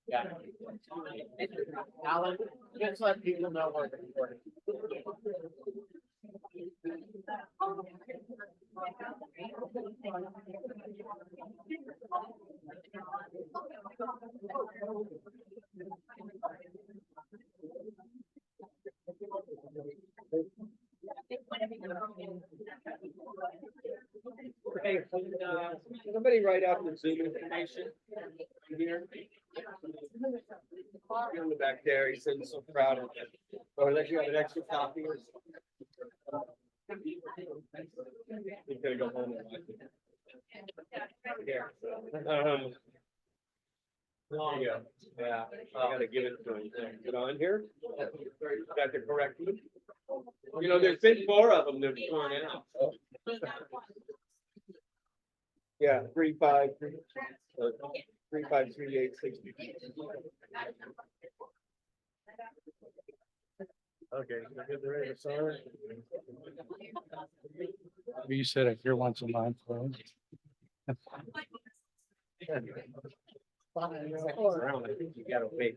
Yeah. Alan, just let people know we're recording. Okay, somebody write out the Zoom information here. In the back there, he said he's so proud of it. Or unless you have an extra copy or something. He's gonna go home and watch it. Here. There you go. Yeah, I gotta give it to him. Put on here. Got the correct. You know, there's been 4 of them that have gone out. Yeah, 3538386. Okay, get the ready to start. You said it here once a month. Right? Around, I think you gotta wait.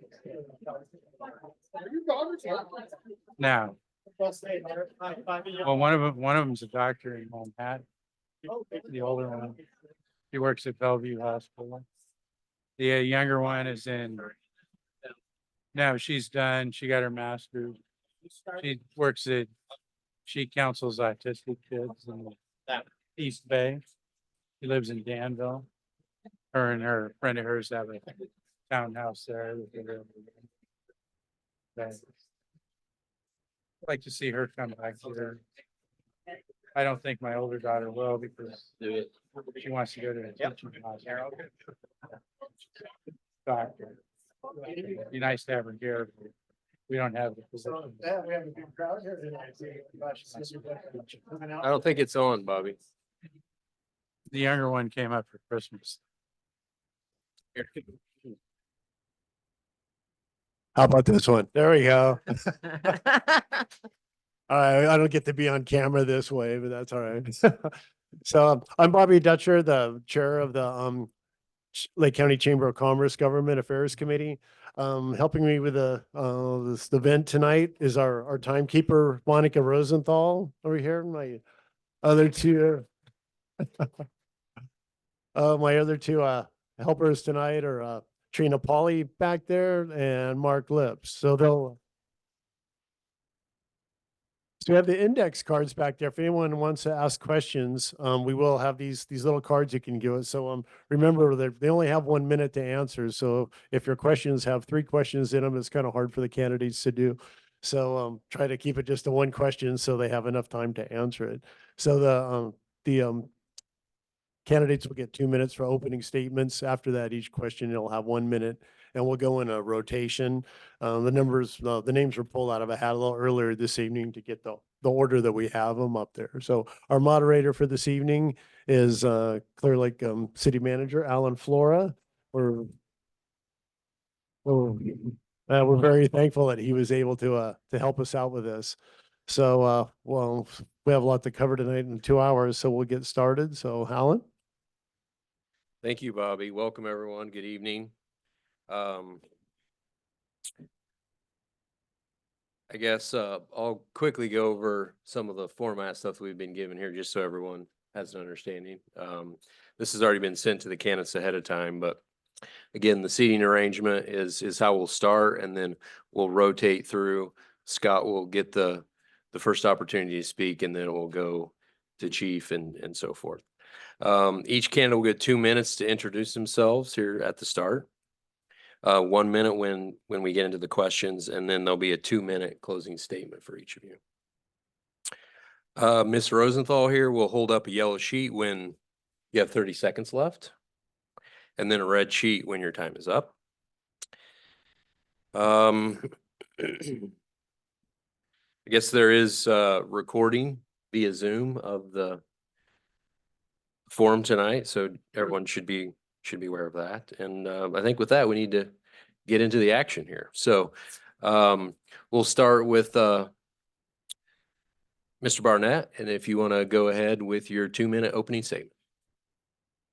Now, well, one of them's a doctor in Manhattan. The older one, he works at Bellevue Hospital. The younger one is in. No, she's done. She got her master's. She works at. She counsels autistic kids in East Bay. She lives in Danville. Her and her friend of hers have a townhouse there. I'd like to see her come back here. I don't think my older daughter will because she wants to go to a teaching hospital. Doctor. Be nice to have her here. We don't have the position. We have a big crowd here tonight. I don't think it's on, Bobby. The younger one came up for Christmas. How about this one? There we go. I don't get to be on camera this way, but that's all right. So I'm Bobby Dutcher, the chair of the Lake County Chamber of Commerce Government Affairs Committee. Helping me with this event tonight is our timekeeper, Monica Rosenthal over here. My other two, helpers tonight are Trina Pauly back there and Mark Lips. So we have the index cards back there. If anyone wants to ask questions, we will have these little cards you can give us. So remember that they only have 1 minute to answer. So if your questions have 3 questions in them, it's kind of hard for the candidates to do. So try to keep it just to 1 question so they have enough time to answer it. So the candidates will get 2 minutes for opening statements. After that, each question will have 1 minute, and we'll go in a rotation. The names were pulled out of a hat a little earlier this evening to get the order that we have them up there. So our moderator for this evening is Clear Lake City Manager Alan Flora. We're very thankful that he was able to help us out with this. So well, we have a lot to cover tonight in 2 hours, so we'll get started. So Alan. Thank you, Bobby. Welcome, everyone. Good evening. I guess I'll quickly go over some of the format stuff we've been given here, just so everyone has an understanding. This has already been sent to the candidates ahead of time, but again, the seating arrangement is how we'll start, and then we'll rotate through. Scott will get the first opportunity to speak, and then it will go to Chief and so forth. Each candidate will get 2 minutes to introduce themselves here at the start. 1 minute when we get into the questions, and then there'll be a 2-minute closing statement for each of you. Ms. Rosenthal here will hold up a yellow sheet when you have 30 seconds left, and then a red sheet when your time is up. I guess there is recording via Zoom of the forum tonight, so everyone should be aware of that. And I think with that, we need to get into the action here. So we'll start with Mr. Barnett, and if you want to go ahead with your 2-minute opening statement.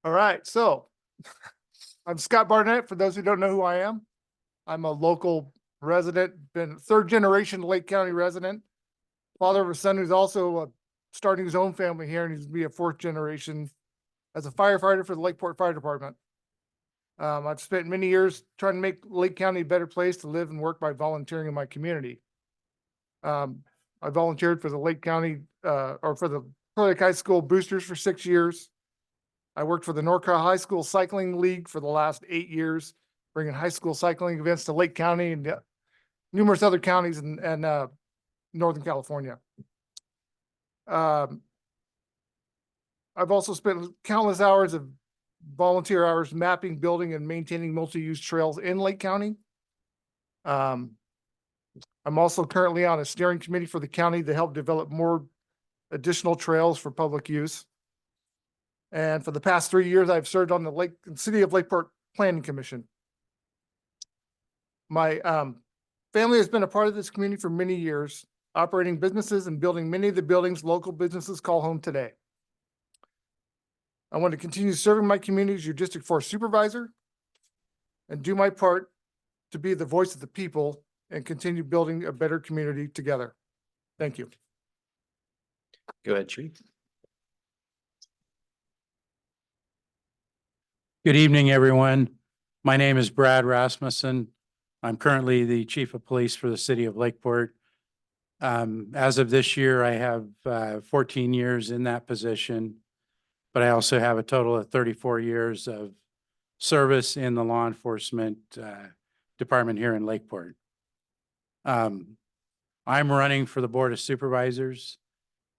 All right, so I'm Scott Barnett. For those who don't know who I am, I'm a local resident, been third generation Lake County resident, father of a son who's also starting his own family here, and he's gonna be a fourth generation as a firefighter for the Lakeport Fire Department. I've spent many years trying to make Lake County a better place to live and work by volunteering in my community. I volunteered for the Lake County, or for the Clear Lake High School Boosters for 6 years. I worked for the Norcross High School Cycling League for the last 8 years, bringing high school cycling events to Lake County and numerous other counties and Northern California. I've also spent countless hours of volunteer hours mapping, building, and maintaining multi-use trails in Lake County. I'm also currently on a steering committee for the county to help develop more additional trails for public use. And for the past 3 years, I've served on the City of Lakeport Planning Commission. My family has been a part of this community for many years, operating businesses and building many of the buildings local businesses call home today. I want to continue serving my community as your District 4 supervisor and do my part to be the voice of the people and continue building a better community together. Thank you. Go ahead, Chief. Good evening, everyone. My name is Brad Rasmussen. I'm currently the Chief of Police for the City of Lakeport. As of this year, I have 14 years in that position, but I also have a total of 34 years of service in the law enforcement department here in Lakeport. I'm running for the Board of Supervisors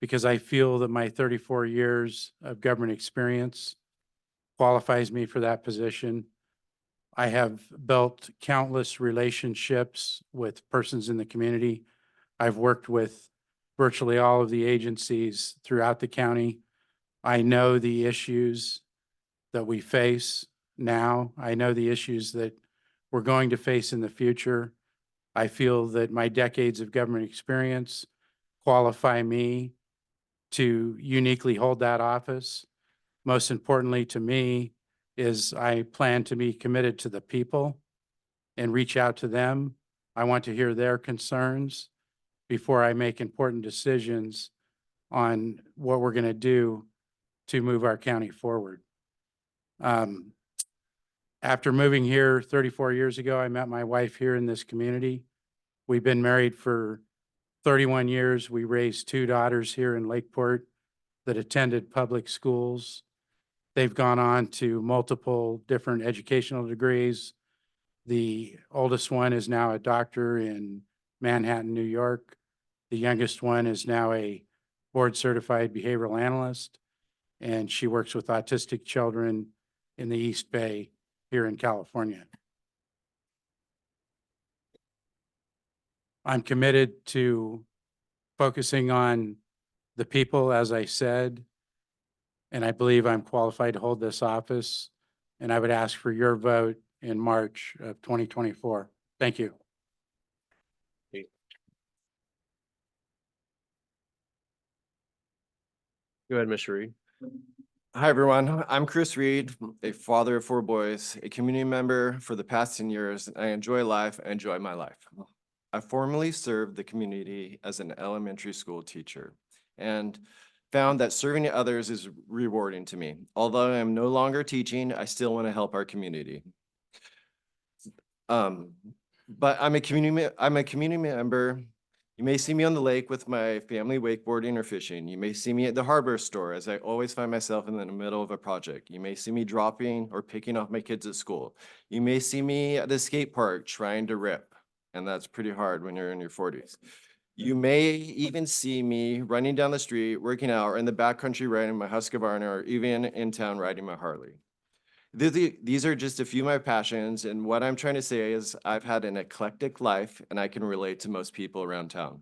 because I feel that my 34 years of government experience qualifies me for that position. I have built countless relationships with persons in the community. I've worked with virtually all of the agencies throughout the county. I know the issues that we face now. I know the issues that we're going to face in the future. I feel that my decades of government experience qualify me to uniquely hold that office. Most importantly to me is I plan to be committed to the people and reach out to them. I want to hear their concerns before I make important decisions on what we're going to do to move our county forward. After moving here 34 years ago, I met my wife here in this community. We've been married for 31 years. We raised 2 daughters here in Lakeport that attended public schools. They've gone on to multiple different educational degrees. The oldest one is now a doctor in Manhattan, New York. The youngest one is now a board-certified behavioral analyst, and she works with autistic children in the East Bay here in California. I'm committed to focusing on the people, as I said, and I believe I'm qualified to hold this office, and I would ask for your vote in March of 2024. Thank you. Go ahead, Mr. Reed. Hi, everyone. I'm Chris Reed, a father of 4 boys, a community member for the past 10 years. I enjoy life and enjoy my life. I formerly served the community as an elementary school teacher and found that serving others is rewarding to me. Although I am no longer teaching, I still want to help our community. But I'm a community member. You may see me on the lake with my family wakeboarding or fishing. You may see me at the hardware store as I always find myself in the middle of a project. You may see me dropping or picking off my kids at school. You may see me at the skate park trying to rip, and that's pretty hard when you're in your 40s. You may even see me running down the street, working out, or in the backcountry riding my Husqvarna, or even in town riding my Harley. These are just a few of my passions, and what I'm trying to say is I've had an eclectic life, and I can relate to most people around town.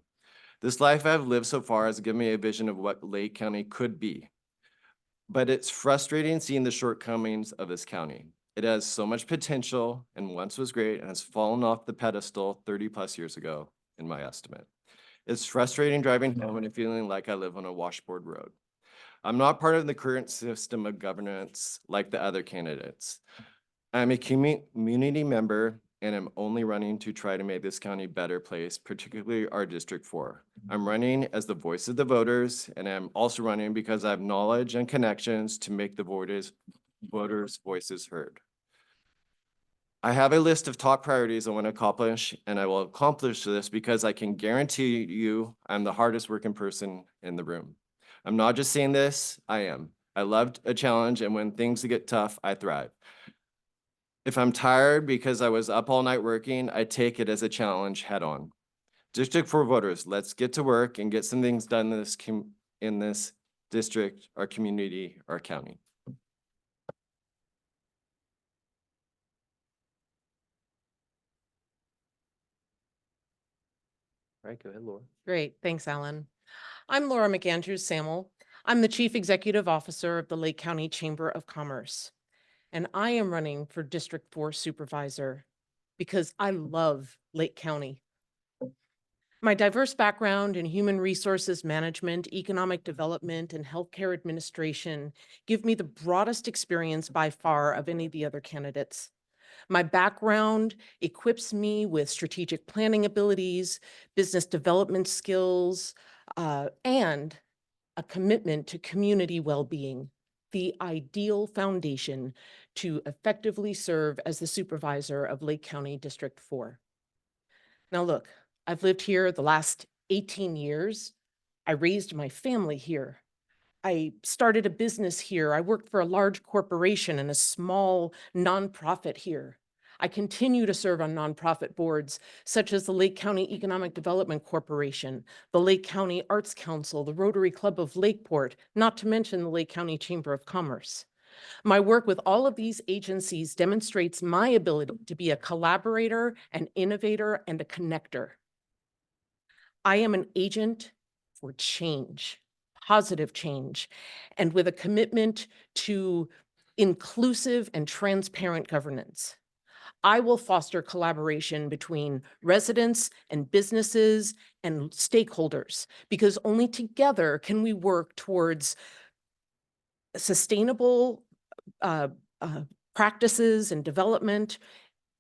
This life I've lived so far has given me a vision of what Lake County could be, but it's frustrating seeing the shortcomings of this county. It has so much potential, and once was great, and has fallen off the pedestal 30+ years ago, in my estimate. It's frustrating driving home and feeling like I live on a washboard road. I'm not part of the current system of governance like the other candidates. I'm a community member and I'm only running to try to make this county a better place, particularly our District 4. I'm running as the voice of the voters, and I'm also running because I have knowledge and connections to make the voters' voices heard. I have a list of top priorities I want to accomplish, and I will accomplish this because I can guarantee you I'm the hardest working person in the room. I'm not just saying this, I am. I loved a challenge, and when things get tough, I thrive. If I'm tired because I was up all night working, I take it as a challenge head on. District 4 voters, let's get to work and get some things done in this district, our community, our county. All right, go ahead, Laura. Great, thanks, Alan. I'm Laura McAndrews Samuel. I'm the Chief Executive Officer of the Lake County Chamber of Commerce. And I am running for District 4 Supervisor because I love Lake County. My diverse background in human resources management, economic development, and healthcare administration give me the broadest experience by far of any of the other candidates. My background equips me with strategic planning abilities, business development skills, and a commitment to community well-being, the ideal foundation to effectively serve as the supervisor of Lake County District 4. Now look, I've lived here the last 18 years. I raised my family here. I started a business here. I worked for a large corporation and a small nonprofit here. I continue to serve on nonprofit boards such as the Lake County Economic Development Corporation, the Lake County Arts Council, the Rotary Club of Lakeport, not to mention the Lake County Chamber of Commerce. My work with all of these agencies demonstrates my ability to be a collaborator, an innovator, and a connector. I am an agent for change, positive change, and with a commitment to inclusive and transparent governance. I will foster collaboration between residents and businesses and stakeholders, because only together can we work towards sustainable practices and development,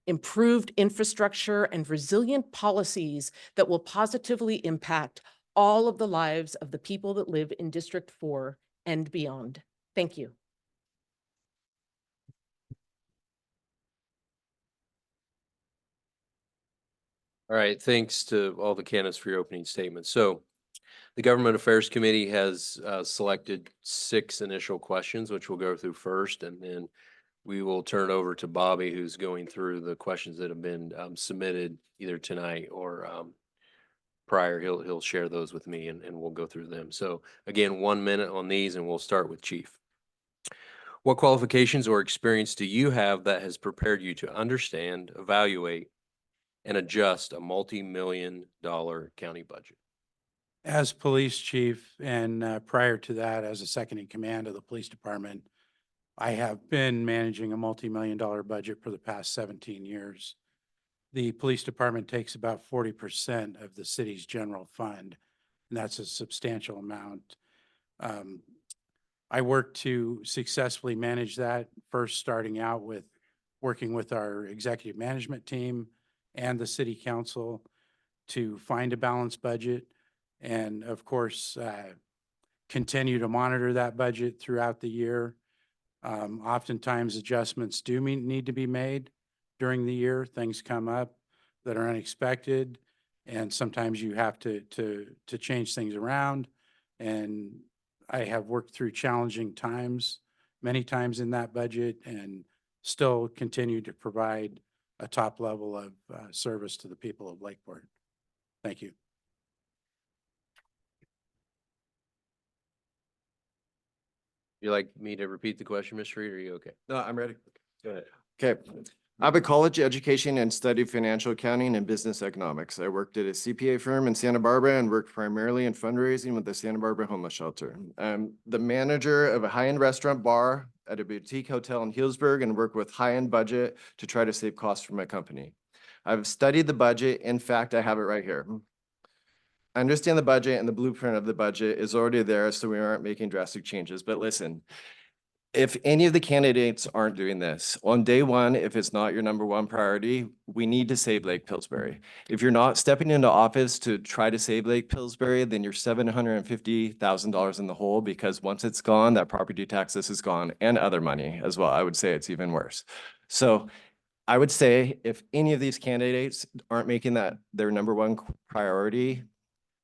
improved infrastructure, and resilient policies that will positively impact all of the lives of the people that live in District 4 and beyond. Thank you. All right, thanks to all the candidates for your opening statements. So the Government Affairs Committee has selected 6 initial questions, which we'll go through first, and then we will turn it over to Bobby, who's going through the questions that have been submitted either tonight or prior. He'll share those with me and we'll go through them. So again, 1 minute on these and we'll start with Chief. What qualifications or experience do you have that has prepared you to understand, evaluate, and adjust a multi-million-dollar county budget? As police chief and prior to that, as a second in command of the police department, I have been managing a multi-million-dollar budget for the past 17 years. The police department takes about 40% of the city's general fund, and that's a substantial amount. I worked to successfully manage that, first starting out with working with our executive management team and the city council to find a balanced budget, and of course, continue to monitor that budget throughout the year. Oftentimes adjustments do need to be made during the year. Things come up that are unexpected, and sometimes you have to change things around. And I have worked through challenging times, many times in that budget, and still continue to provide a top level of service to the people of Lakeport. Thank you. You like me to repeat the question, Mr. Reed, or are you okay? No, I'm ready. Go ahead. Okay. I have a college education and studied financial accounting and business economics. I worked at a CPA firm in Santa Barbara and worked primarily in fundraising with the Santa Barbara Homeless Shelter. I'm the manager of a high-end restaurant bar at a boutique hotel in Healdsburg and work with high-end budget to try to save costs for my company. I've studied the budget. In fact, I have it right here. I understand the budget and the blueprint of the budget is already there, so we aren't making drastic changes. But listen, if any of the candidates aren't doing this, on day one, if it's not your number one priority, we need to save Lake Pillsbury. If you're not stepping into office to try to save Lake Pillsbury, then you're $750,000 in the hole, because once it's gone, that property taxes is gone and other money as well. I would say it's even worse. So I would say if any of these candidates aren't making that their number one priority,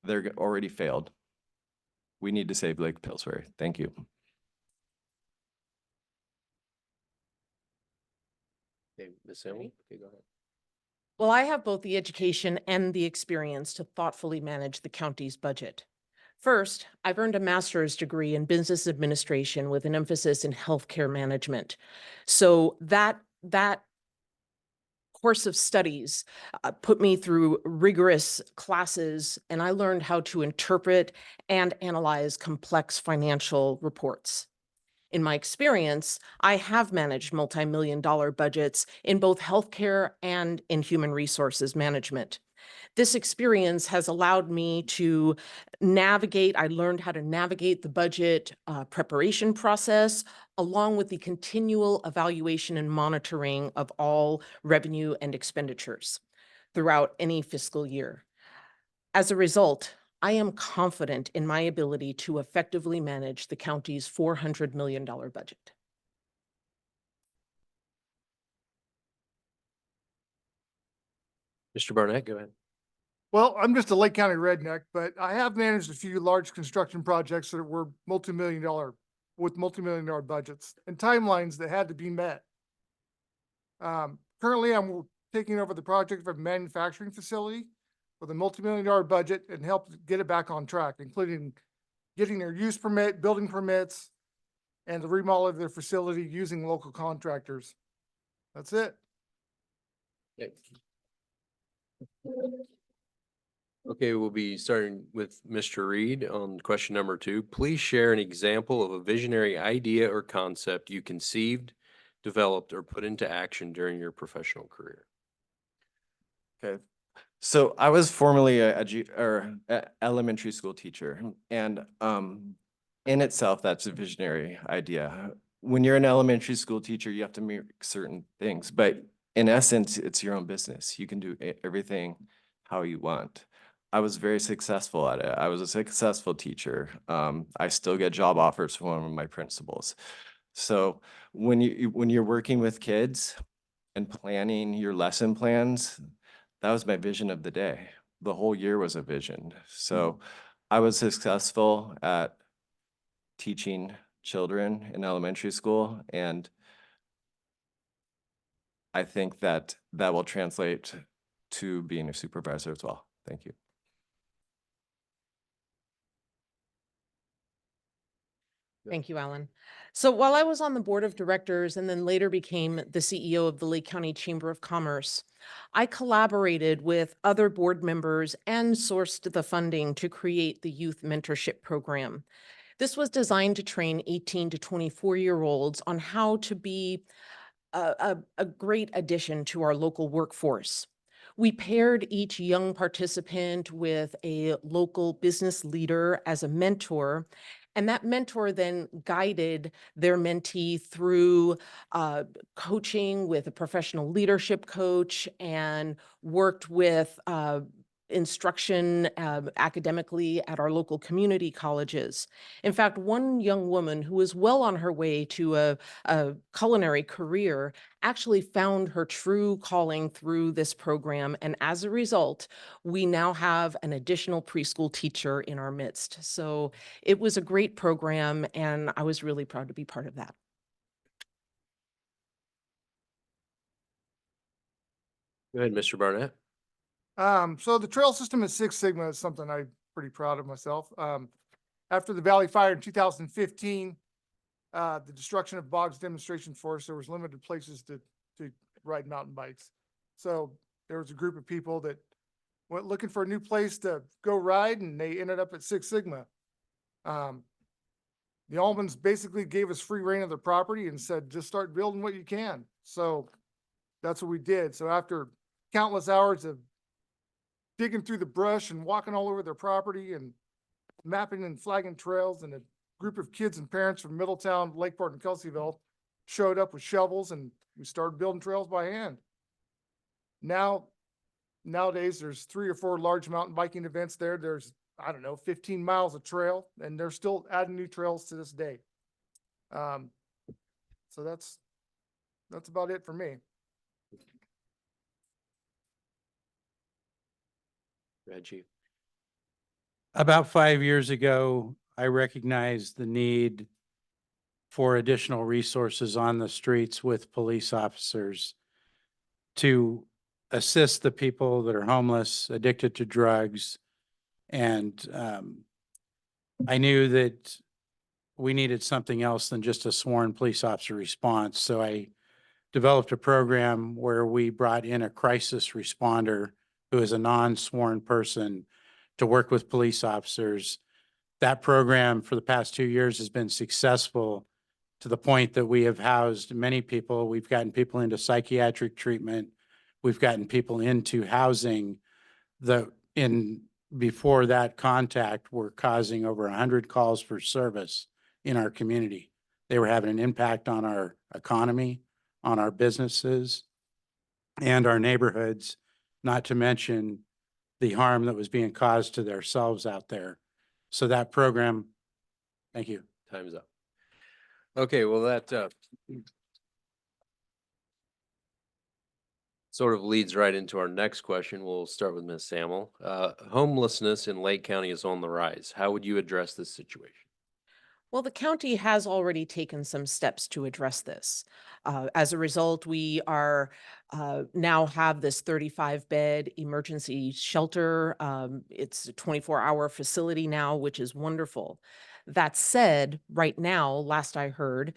they're already failed. We need to save Lake Pillsbury. Thank you. Okay, Ms. Semmel, okay, go ahead. Well, I have both the education and the experience to thoughtfully manage the county's budget. First, I've earned a master's degree in business administration with an emphasis in healthcare management. So that course of studies put me through rigorous classes, and I learned how to interpret and analyze complex financial reports. In my experience, I have managed multi-million-dollar budgets in both healthcare and in human resources management. This experience has allowed me to I learned how to navigate the budget preparation process, along with the continual evaluation and monitoring of all revenue and expenditures throughout any fiscal year. As a result, I am confident in my ability to effectively manage the county's $400 million budget. Mr. Barnett, go ahead. Well, I'm just a Lake County redneck, but I have managed a few large construction projects that were with multi-million-dollar budgets and timelines that had to be met. Currently, I'm taking over the project of a manufacturing facility with a multi-million-dollar budget and help get it back on track, including getting their use permit, building permits, and the remodel of their facility using local contractors. That's it. Okay. Okay, we'll be starting with Mr. Reed on question number 2. Please share an example of a visionary idea or concept you conceived, developed, or put into action during your professional career. Okay. So I was formerly a elementary school teacher, and in itself, that's a visionary idea. When you're an elementary school teacher, you have to make certain things, but in essence, it's your own business. You can do everything how you want. I was very successful at it. I was a successful teacher. I still get job offers from one of my principals. So when you're working with kids and planning your lesson plans, that was my vision of the day. The whole year was a vision. So I was successful at teaching children in elementary school, and I think that that will translate to being a supervisor as well. Thank you. Thank you, Alan. So while I was on the board of directors and then later became the CEO of the Lake County Chamber of Commerce, I collaborated with other board members and sourced the funding to create the Youth Mentorship Program. This was designed to train 18 to 24-year-olds on how to be a great addition to our local workforce. We paired each young participant with a local business leader as a mentor, and that mentor then guided their mentee through coaching with a professional leadership coach and worked with instruction academically at our local community colleges. In fact, one young woman who was well on her way to a culinary career actually found her true calling through this program. And as a result, we now have an additional preschool teacher in our midst. So it was a great program, and I was really proud to be part of that. Go ahead, Mr. Barnett. So the trail system at Six Sigma is something I'm pretty proud of myself. After the Valley Fire in 2015, the destruction of Boggs Demonstration Force, there was limited places to ride mountain bikes. So there was a group of people that went looking for a new place to go ride, and they ended up at Six Sigma. The Almonds basically gave us free reign of their property and said, just start building what you can. So that's what we did. So after countless hours of digging through the brush and walking all over their property and mapping and flagging trails, and a group of kids and parents from Middletown, Lakeport, and Kelseyville showed up with shovels, and we started building trails by hand. Nowadays, there's 3 or 4 large mountain biking events there. There's, I don't know, 15 miles of trail, and they're still adding new trails to this day. So that's about it for me. Reggie. About 5 years ago, I recognized the need for additional resources on the streets with police officers to assist the people that are homeless, addicted to drugs. And I knew that we needed something else than just a sworn police officer response. So I developed a program where we brought in a crisis responder who is a non-sworn person to work with police officers. That program for the past 2 years has been successful to the point that we have housed many people. We've gotten people into psychiatric treatment. We've gotten people into housing that before that contact were causing over 100 calls for service in our community. They were having an impact on our economy, on our businesses, and our neighborhoods, not to mention the harm that was being caused to themselves out there. So that program, thank you. Time's up. Okay, well, that sort of leads right into our next question. We'll start with Ms. Samuel. Homelessness in Lake County is on the rise. How would you address this situation? Well, the county has already taken some steps to address this. As a result, we are now have this 35-bed emergency shelter. It's a 24-hour facility now, which is wonderful. That said, right now, last I heard,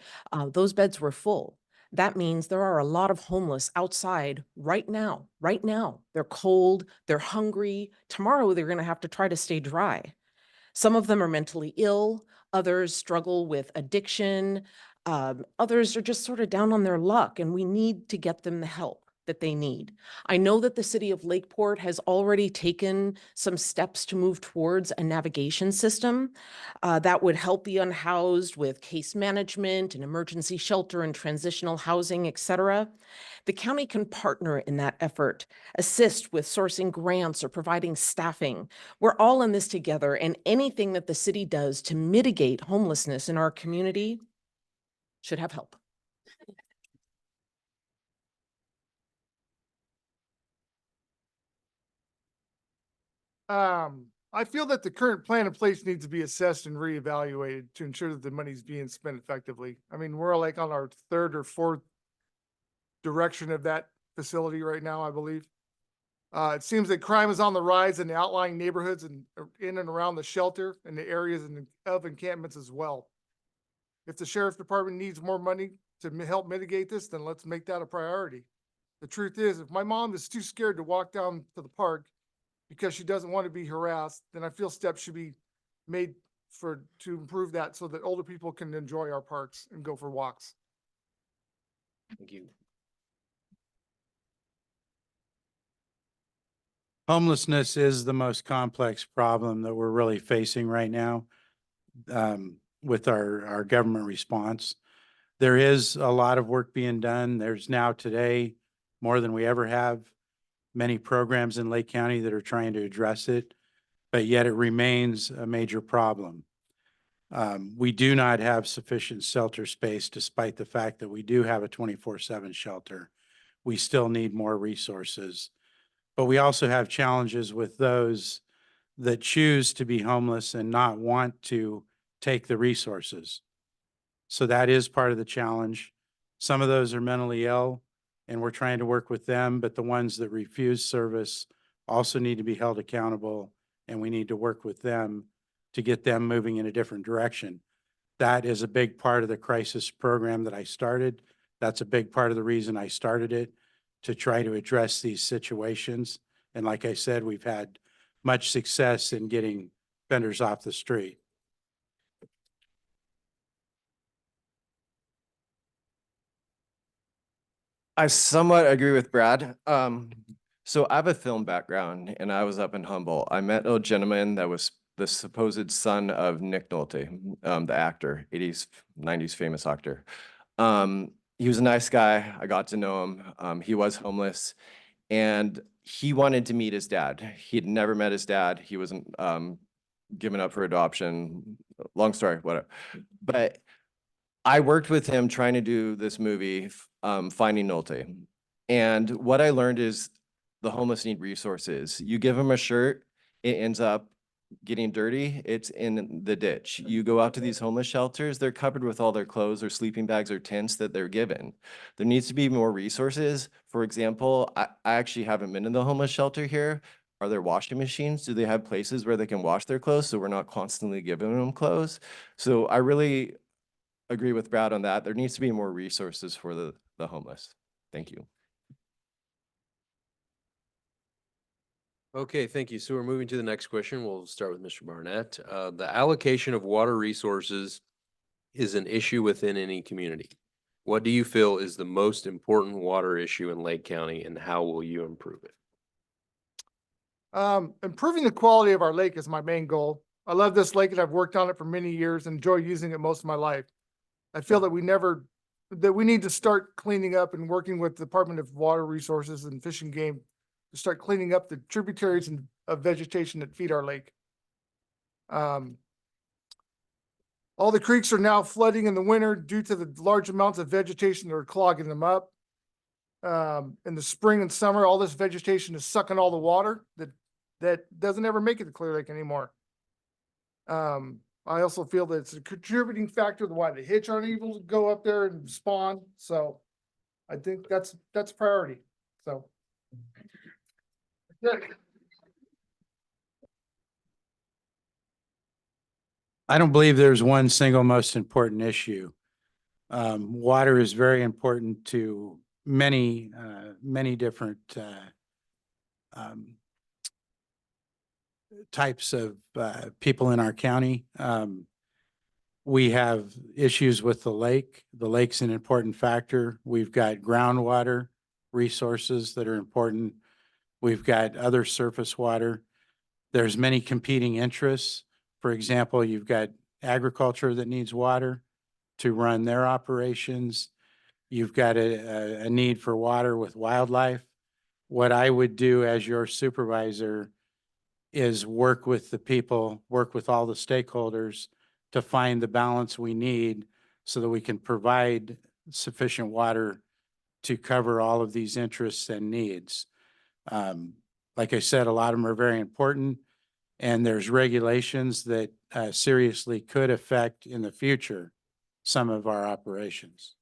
those beds were full. That means there are a lot of homeless outside right now. Right now, they're cold, they're hungry. Tomorrow, they're going to have to try to stay dry. Some of them are mentally ill. Others struggle with addiction. Others are just sort of down on their luck, and we need to get them the help that they need. I know that the city of Lakeport has already taken some steps to move towards a navigation system that would help the unhoused with case management and emergency shelter and transitional housing, et cetera. The county can partner in that effort, assist with sourcing grants or providing staffing. We're all in this together, and anything that the city does to mitigate homelessness in our community should have help. I feel that the current plan in place needs to be assessed and reevaluated to ensure that the money's being spent effectively. I mean, we're like on our 3rd or 4th direction of that facility right now, I believe. It seems that crime is on the rise in the outlying neighborhoods and in and around the shelter and the areas of encampments as well. If the sheriff's department needs more money to help mitigate this, then let's make that a priority. The truth is, if my mom is too scared to walk down to the park because she doesn't want to be harassed, then I feel steps should be made to improve that so that older people can enjoy our parks and go for walks. Thank you. Homelessness is the most complex problem that we're really facing right now with our government response. There is a lot of work being done. There's now today, more than we ever have, many programs in Lake County that are trying to address it, but yet it remains a major problem. We do not have sufficient shelter space despite the fact that we do have a 24/7 shelter. We still need more resources. But we also have challenges with those that choose to be homeless and not want to take the resources. So that is part of the challenge. Some of those are mentally ill, and we're trying to work with them, but the ones that refuse service also need to be held accountable, and we need to work with them to get them moving in a different direction. That is a big part of the crisis program that I started. That's a big part of the reason I started it, to try to address these situations. And like I said, we've had much success in getting vendors off the street. I somewhat agree with Brad. So I have a film background and I was up in Humboldt. I met a gentleman that was the supposed son of Nick Nolte, the actor, 80s, 90s famous actor. He was a nice guy. I got to know him. He was homeless and he wanted to meet his dad. He'd never met his dad. He wasn't given up for adoption. Long story, whatever. But I worked with him trying to do this movie, Finding Nolte. And what I learned is the homeless need resources. You give them a shirt, it ends up getting dirty, it's in the ditch. You go out to these homeless shelters, they're covered with all their clothes or sleeping bags or tents that they're given. There needs to be more resources. For example, I actually haven't been in the homeless shelter here. Are there washing machines? Do they have places where they can wash their clothes so we're not constantly giving them clothes? So I really agree with Brad on that. There needs to be more resources for the homeless. Thank you. Okay, thank you. So we're moving to the next question. We'll start with Mr. Barnett. The allocation of water resources is an issue within any community. What do you feel is the most important water issue in Lake County and how will you improve it? Improving the quality of our lake is my main goal. I love this lake and I've worked on it for many years and enjoy using it most of my life. I feel that we need to start cleaning up and working with the Department of Water Resources and Fish and Game to start cleaning up the tributaries and of vegetation that feed our lake. All the creeks are now flooding in the winter due to the large amounts of vegetation that are clogging them up. In the spring and summer, all this vegetation is sucking all the water that doesn't ever make it to Clear Lake anymore. I also feel that it's a contributing factor to why the hitch aren't able to go up there and spawn. So I think that's priority. So. I don't believe there's one single most important issue. Water is very important to many different types of people in our county. We have issues with the lake. The lake's an important factor. We've got groundwater resources that are important. We've got other surface water. There's many competing interests. For example, you've got agriculture that needs water to run their operations. You've got a need for water with wildlife. What I would do as your supervisor is work with the people, work with all the stakeholders to find the balance we need so that we can provide sufficient water to cover all of these interests and needs. Like I said, a lot of them are very important, and there's regulations that seriously could affect in the future some of our operations.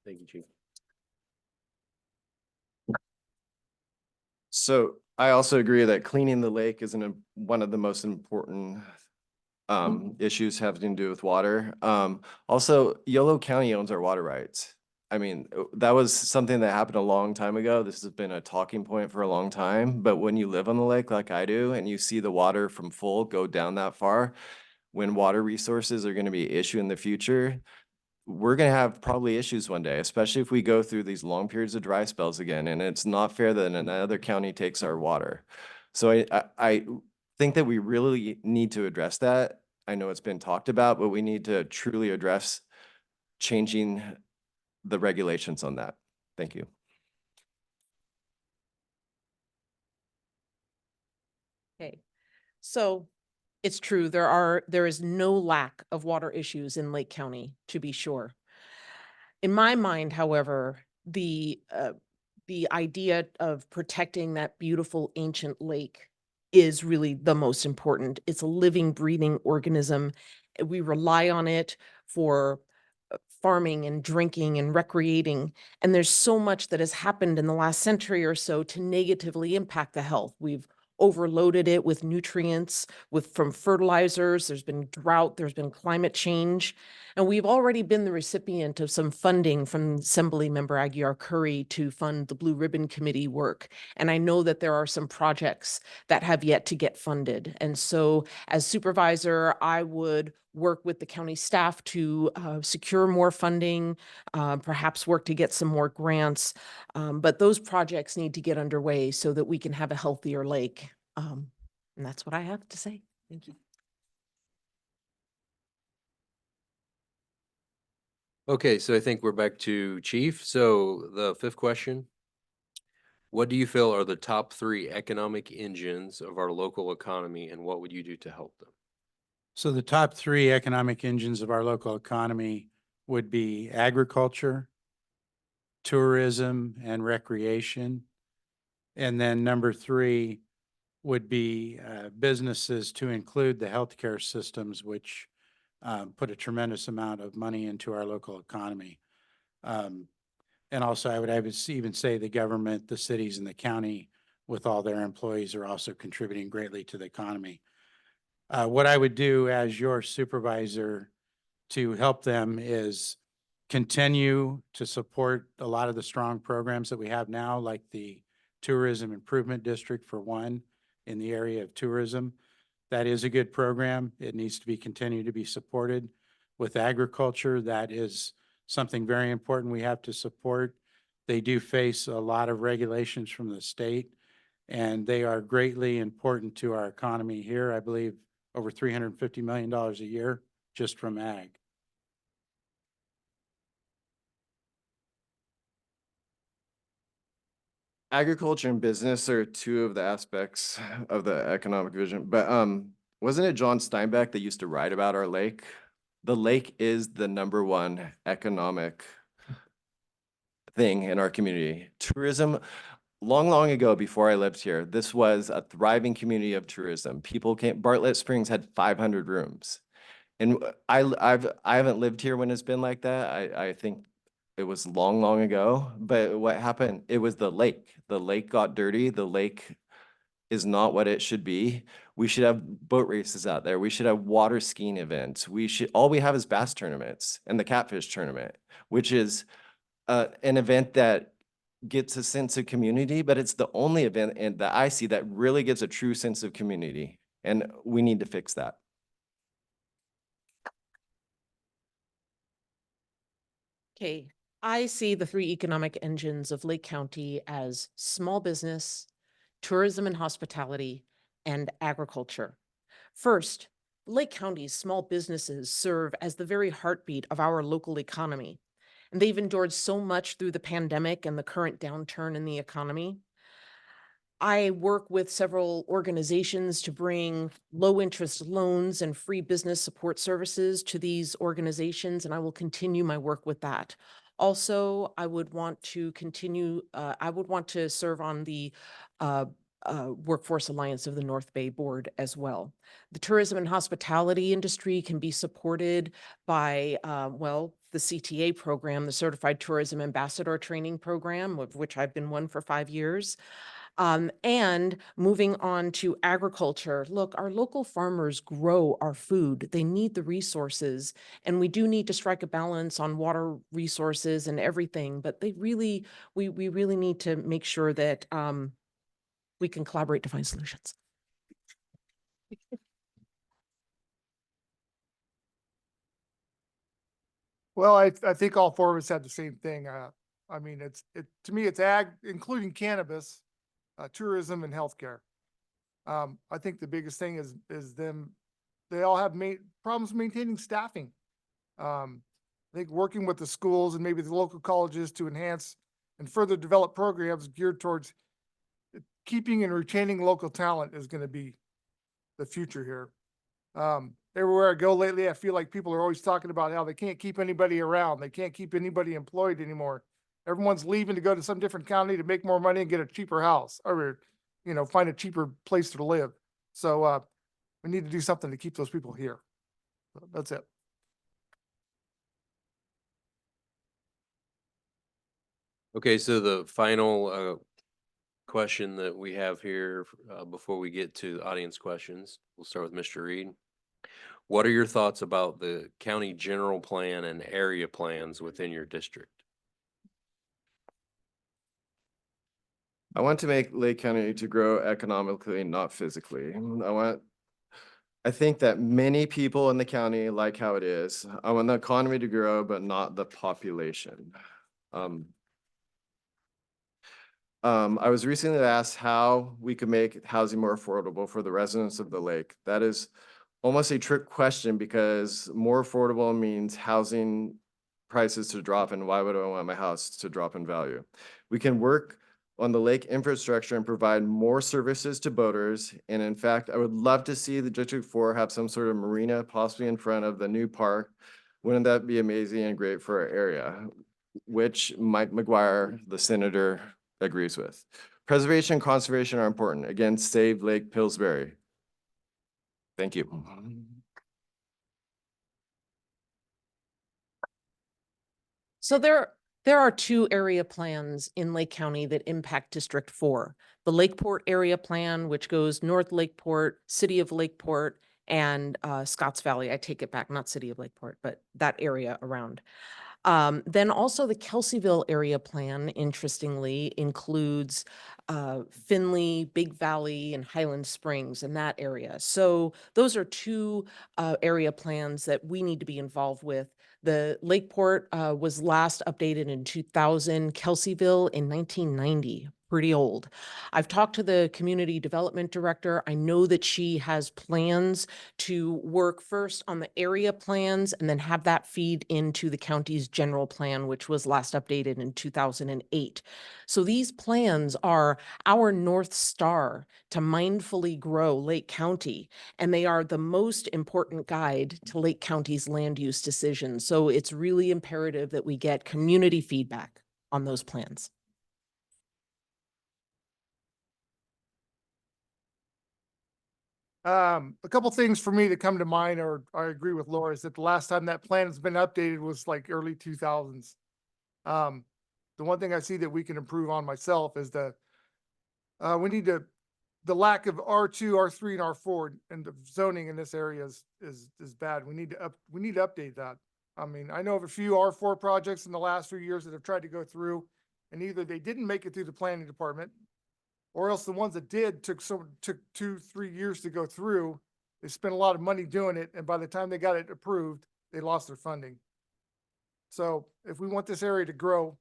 Thank you, Chief. So I also agree that cleaning the lake is one of the most important issues having to do with water. Also, Yolo County owns our water rights. I mean, that was something that happened a long time ago. This has been a talking point for a long time. But when you live on the lake like I do, and you see the water from full go down that far, when water resources are going to be an issue in the future, we're going to have probably issues one day, especially if we go through these long periods of dry spells again. And it's not fair that another county takes our water. So I think that we really need to address that. I know it's been talked about, but we need to truly address changing the regulations on that. Thank you. Okay, so it's true, there is no lack of water issues in Lake County, to be sure. In my mind, however, the idea of protecting that beautiful ancient lake is really the most important. It's a living, breathing organism. We rely on it for farming and drinking and recreating. And there's so much that has happened in the last century or so to negatively impact the health. We've overloaded it with nutrients, from fertilizers. There's been drought, there's been climate change. And we've already been the recipient of some funding from Assembly Member Aguiar Curry to fund the Blue Ribbon Committee work. And I know that there are some projects that have yet to get funded. And so as supervisor, I would work with the county staff to secure more funding, perhaps work to get some more grants. But those projects need to get underway so that we can have a healthier lake. And that's what I have to say. Thank you. Okay, so I think we're back to Chief. So the fifth question. What do you feel are the top 3 economic engines of our local economy, and what would you do to help them? So the top 3 economic engines of our local economy would be agriculture, tourism, and recreation. And then number 3 would be businesses, to include the healthcare systems, which put a tremendous amount of money into our local economy. And also, I would even say the government, the cities and the county with all their employees are also contributing greatly to the economy. What I would do as your supervisor to help them is continue to support a lot of the strong programs that we have now, like the Tourism Improvement District, for one, in the area of tourism. That is a good program. It needs to be continued to be supported. With agriculture, that is something very important we have to support. They do face a lot of regulations from the state, and they are greatly important to our economy here. I believe over $350 million a year just from ag. Agriculture and business are 2 of the aspects of the economic vision, but wasn't it John Steinbeck that used to write about our lake? The lake is the #1 economic thing in our community. Tourism, long ago, before I lived here, this was a thriving community of tourism. People came, Bartlett Springs had 500 rooms. And I haven't lived here when it's been like that. I think it was long ago, but what happened, it was the lake. The lake got dirty. The lake is not what it should be. We should have boat races out there. We should have water skiing events. All we have is bass tournaments and the catfish tournament, which is an event that gets a sense of community, but it's the only event that I see that really gives a true sense of community. And we need to fix that. Okay, I see the 3 economic engines of Lake County as small business, tourism and hospitality, and agriculture. First, Lake County's small businesses serve as the very heartbeat of our local economy, and they've endured so much through the pandemic and the current downturn in the economy. I work with several organizations to bring low-interest loans and free business support services to these organizations, and I will continue my work with that. Also, I would want to serve on the Workforce Alliance of the North Bay Board as well. The tourism and hospitality industry can be supported by, the CTA program, the Certified Tourism Ambassador Training Program, of which I've been one for 5 years. And moving on to agriculture, look, our local farmers grow our food. They need the resources, and we do need to strike a balance on water resources and everything, but we really need to make sure that we can collaborate to find solutions. Well, I think all 4 of us had the same thing. I mean, to me, it's ag, including cannabis, tourism and healthcare. I think the biggest thing is they all have problems maintaining staffing. I think working with the schools and maybe the local colleges to enhance and further develop programs geared towards keeping and retaining local talent is going to be the future here. Everywhere I go lately, I feel like people are always talking about how they can't keep anybody around. They can't keep anybody employed anymore. Everyone's leaving to go to some different county to make more money and get a cheaper house, or, find a cheaper place to live. So, we need to do something to keep those people here. That's it. Okay, so the final question that we have here before we get to audience questions, we'll start with Mr. Reed. What are your thoughts about the county general plan and area plans within your district? I want to make Lake County to grow economically, not physically. I want I think that many people in the county like how it is. I want the economy to grow, but not the population. I was recently asked how we could make housing more affordable for the residents of the lake. That is almost a trick question because more affordable means housing prices to drop, and why would I want my house to drop in value? We can work on the lake infrastructure and provide more services to boaters. And in fact, I would love to see the District 4 have some sort of marina possibly in front of the new park. Wouldn't that be amazing and great for our area? Which Mike McGuire, the senator, agrees with. Preservation and conservation are important. Again, save Lake Pillsbury. Thank you. So there are two area plans in Lake County that impact District 4. The Lakeport area plan, which goes North Lakeport, City of Lakeport, and Scotts Valley. I take it back, not City of Lakeport, but that area around. Then also the Kelseyville area plan, interestingly, includes Finley, Big Valley, and Highland Springs in that area. So those are two area plans that we need to be involved with. The Lakeport was last updated in 2000, Kelseyville in 1990. Pretty old. I've talked to the community development director. I know that she has plans to work first on the area plans and then have that feed into the county's general plan, which was last updated in 2008. So these plans are our North Star to mindfully grow Lake County, and they are the most important guide to Lake County's land use decisions. So it's really imperative that we get community feedback on those plans. A couple things for me that come to mind, or I agree with Laura, is that the last time that plan has been updated was like early 2000s. The one thing I see that we can improve on myself is the lack of R2, R3, and R4, and the zoning in this area is bad. We need to update that. I mean, I know of a few R4 projects in the last few years that have tried to go through, and either they didn't make it through the planning department, or else the ones that did took 2-3 years to go through. They spent a lot of money doing it, and by the time they got it approved, they lost their funding. So if we want this area to grow,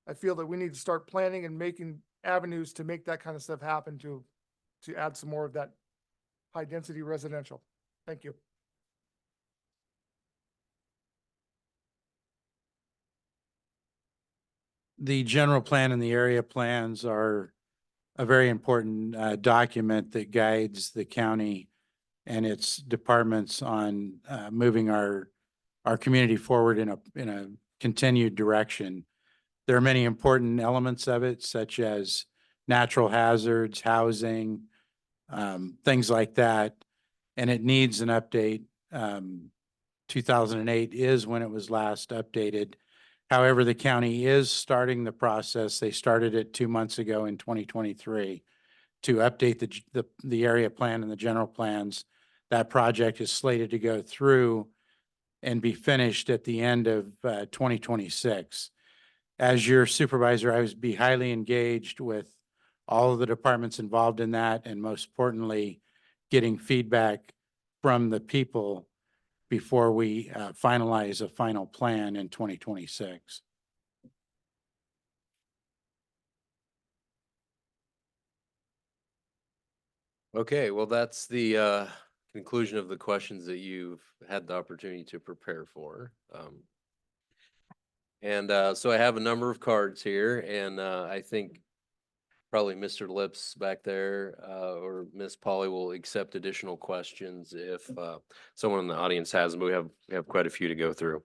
I feel that we need to start planning and making avenues to make that kind of stuff happen, to add some more of that high density residential. Thank you. The general plan and the area plans are a very important document that guides the county and its departments on moving our community forward in a continued direction. There are many important elements of it, such as natural hazards, housing, things like that, and it needs an update. 2008 is when it was last updated. However, the county is starting the process. They started it 2 months ago in 2023 to update the area plan and the general plans. That project is slated to go through and be finished at the end of 2026. As your supervisor, I would be highly engaged with all of the departments involved in that, and most importantly, getting feedback from the people before we finalize a final plan in 2026. Okay, well, that's the conclusion of the questions that you've had the opportunity to prepare for. So I have a number of cards here, and I think probably Mr. Lips back there or Miss Polly will accept additional questions if someone in the audience has them. We have quite a few to go through.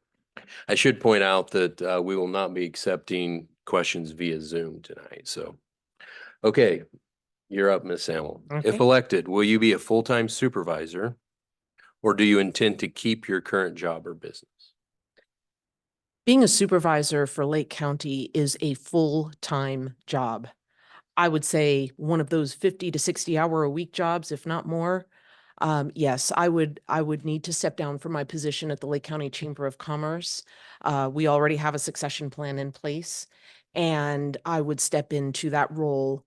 I should point out that we will not be accepting questions via Zoom tonight. So, okay, you're up, Miss Samuel. If Okay. elected, will you be a full-time supervisor, or do you intend to keep your current job or business? Being a supervisor for Lake County is a full-time job. I would say one of those 50 to 60 hour a week jobs, if not more. Yes, I would need to step down from my position at the Lake County Chamber of Commerce. We already have a succession plan in place, and I would step into that role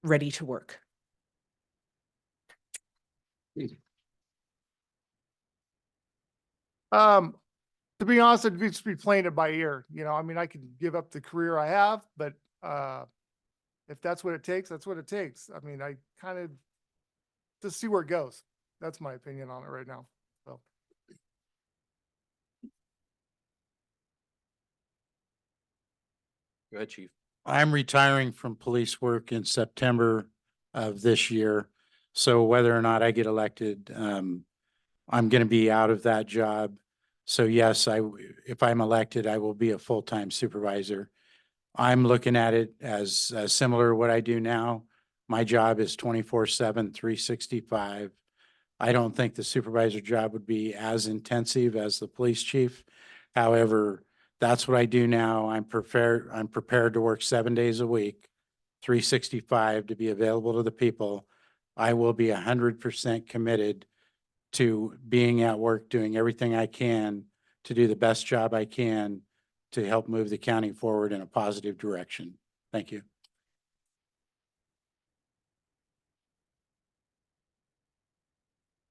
ready to work. To be honest, it'd just be playing it by ear, you know, I mean, I could give up the career I have, but, if that's what it takes, that's what it takes. I mean, I kind of just see where it goes. That's my opinion on it right now. So, Go ahead, chief. I'm retiring from police work in September of this year. So whether or not I get elected, I'm going to be out of that job. So yes, if I'm elected, I will be a full-time supervisor. I'm looking at it as similar to what I do now. My job is 24/7, 365. I don't think the supervisor job would be as intensive as the police chief. However, that's what I do now. I'm prepared to work 7 days a week, 365 to be available to the people. I will be 100% committed to being at work, doing everything I can to do the best job I can to help move the county forward in a positive direction. Thank you.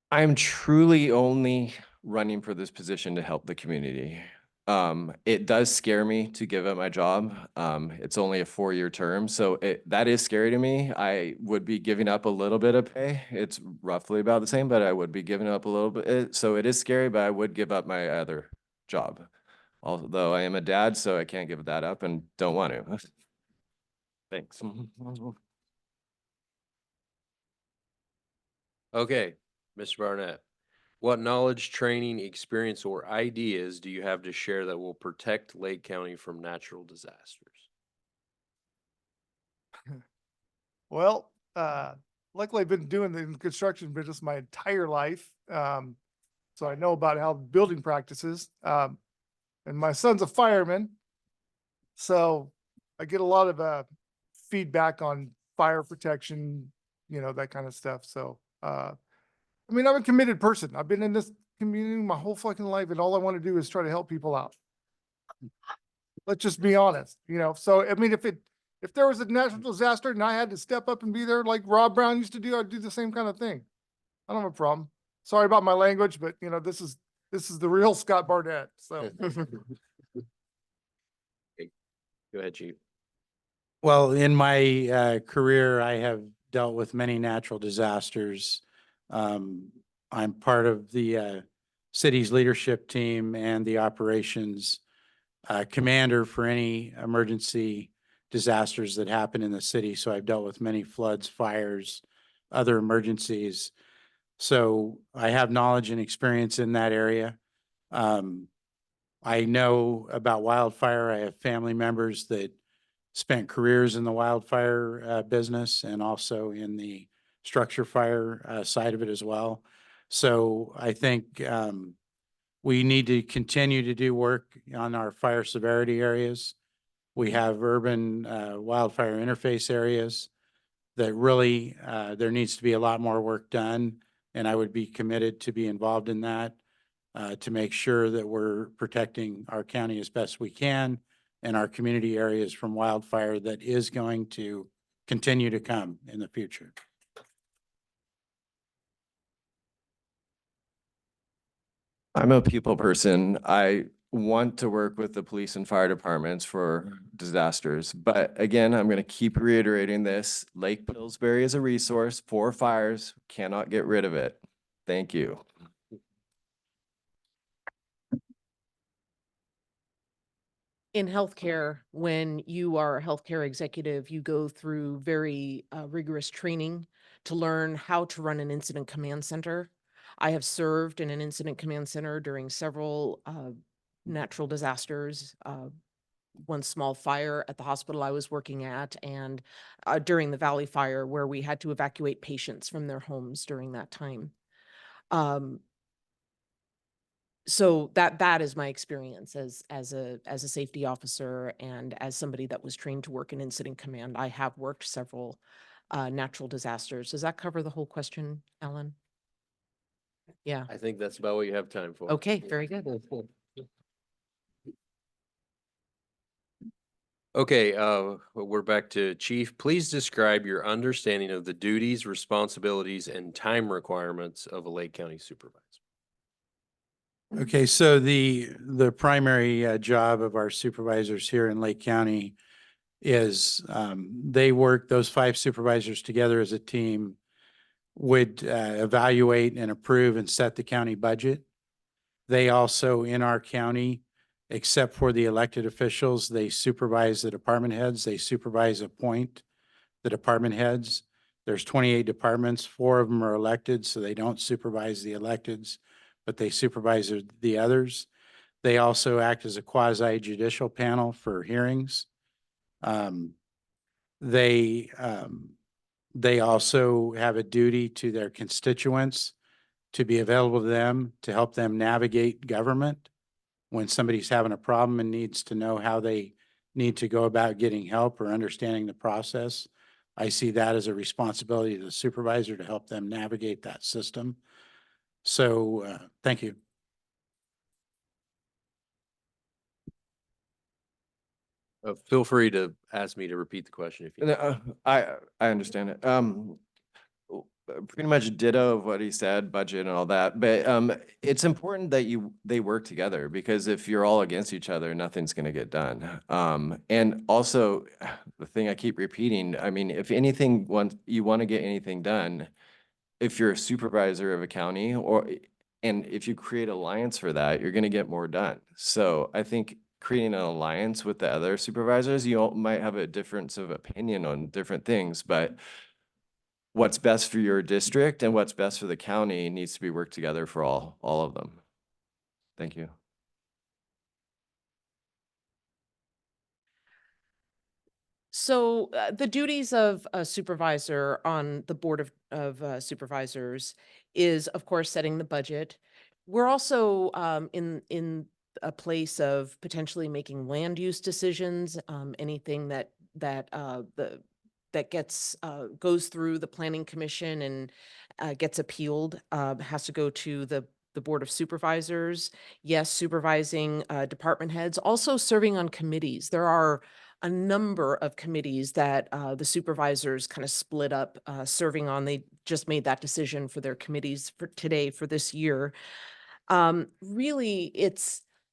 I'm truly only running for this position to help the community. It does scare me to give up my job. It's only a 4-year term, so that is scary to me. I would be giving up a little bit of pay. It's roughly about the same, but I would be giving up a little bit. So it is scary, but I would give up my other job. Although I am a dad, so I can't give that up and don't want to. Thanks. Okay, Mr. Barnett, what knowledge, training, experience, or ideas do you have to share that will protect Lake County from natural disasters? well, luckily I've been doing the construction business my entire life. So I know about how building practices, and my son's a fireman. So I get a lot of, feedback on fire protection, you know, that kind of stuff. So, I mean, I'm a committed person. I've been in this community my whole fucking life and all I want to do is try to help people out. Let's just be honest, you know? So, I mean, if there was a natural disaster and I had to step up and be there like Rob Brown used to do, I'd do the same kind of thing. I don't have a problem. Sorry about my language, but you know, this is the real Scott Barnett. So, Go ahead, chief. Well, in my career, I have dealt with many natural disasters. I'm part of the city's leadership team and the operations commander for any emergency disasters that happen in the city. So I've dealt with many floods, fires, other emergencies. So I have knowledge and experience in that area. I know about wildfire. I have family members that spent careers in the wildfire business and also in the structure fire side of it as well. So I think we need to continue to do work on our fire severity areas. We have urban wildfire interface areas that really there needs to be a lot more work done. And I would be committed to be involved in that to make sure that we're protecting our county as best we can and our community areas from wildfire that is going to continue to come in the future. I'm a people person. I want to work with the police and fire departments for disasters. But again, I'm going to keep reiterating this. Lake Pillsbury is a resource for fires. Cannot get rid of it. Thank you. In healthcare, when you are a healthcare executive, you go through very rigorous training to learn how to run an incident command center. I have served in an incident command center during several natural disasters, one small fire at the hospital I was working at, and during the Valley Fire, where we had to evacuate patients from their homes during that time. So that is my experience as a safety officer and as somebody that was trained to work in incident command. I have worked several natural disasters. Does that cover the whole question, Alan? Yeah. I think that's about what you have time for. Okay, very good. Okay, we're back to chief. Please describe your understanding of the duties, responsibilities, and time requirements of a Lake County supervisor. Okay, so the primary job of our supervisors here in Lake County is they work, those 5 supervisors together as a team would evaluate and approve and set the county budget. They also, in our county, except for the elected officials, they supervise the department heads, they supervise, appoint the department heads. There's 28 departments, 4 of them are elected, so they don't supervise the electeds, but they supervise the others. They also act as a quasi judicial panel for hearings. They also have a duty to their constituents to be available to them, to help them navigate government. When somebody's having a problem and needs to know how they need to go about getting help or understanding the process, I see that as a responsibility of the supervisor to help them navigate that system. So, thank you. Feel free to ask me to repeat the question if you. No, I understand it. Pretty much ditto of what he said, budget and all that, but it's important that they work together, because if you're all against each other, nothing's gonna get done. And also, the thing I keep repeating, I mean, if anything, you want to get anything done, if you're a supervisor of a county and if you create alliance for that, you're gonna get more done. So I think creating an alliance with the other supervisors, you all might have a difference of opinion on different things, but what's best for your district and what's best for the county needs to be worked together for all of them. Thank you. So the duties of a supervisor on the Board of Supervisors is, of course, setting the budget. We're also in a place of potentially making land use decisions, anything that gets goes through the Planning Commission and gets appealed has to go to the Board of Supervisors. Yes, supervising department heads, also serving on committees. There are a number of committees that the supervisors kind of split up serving on. They just made that decision for their committees for today, for this year. Really,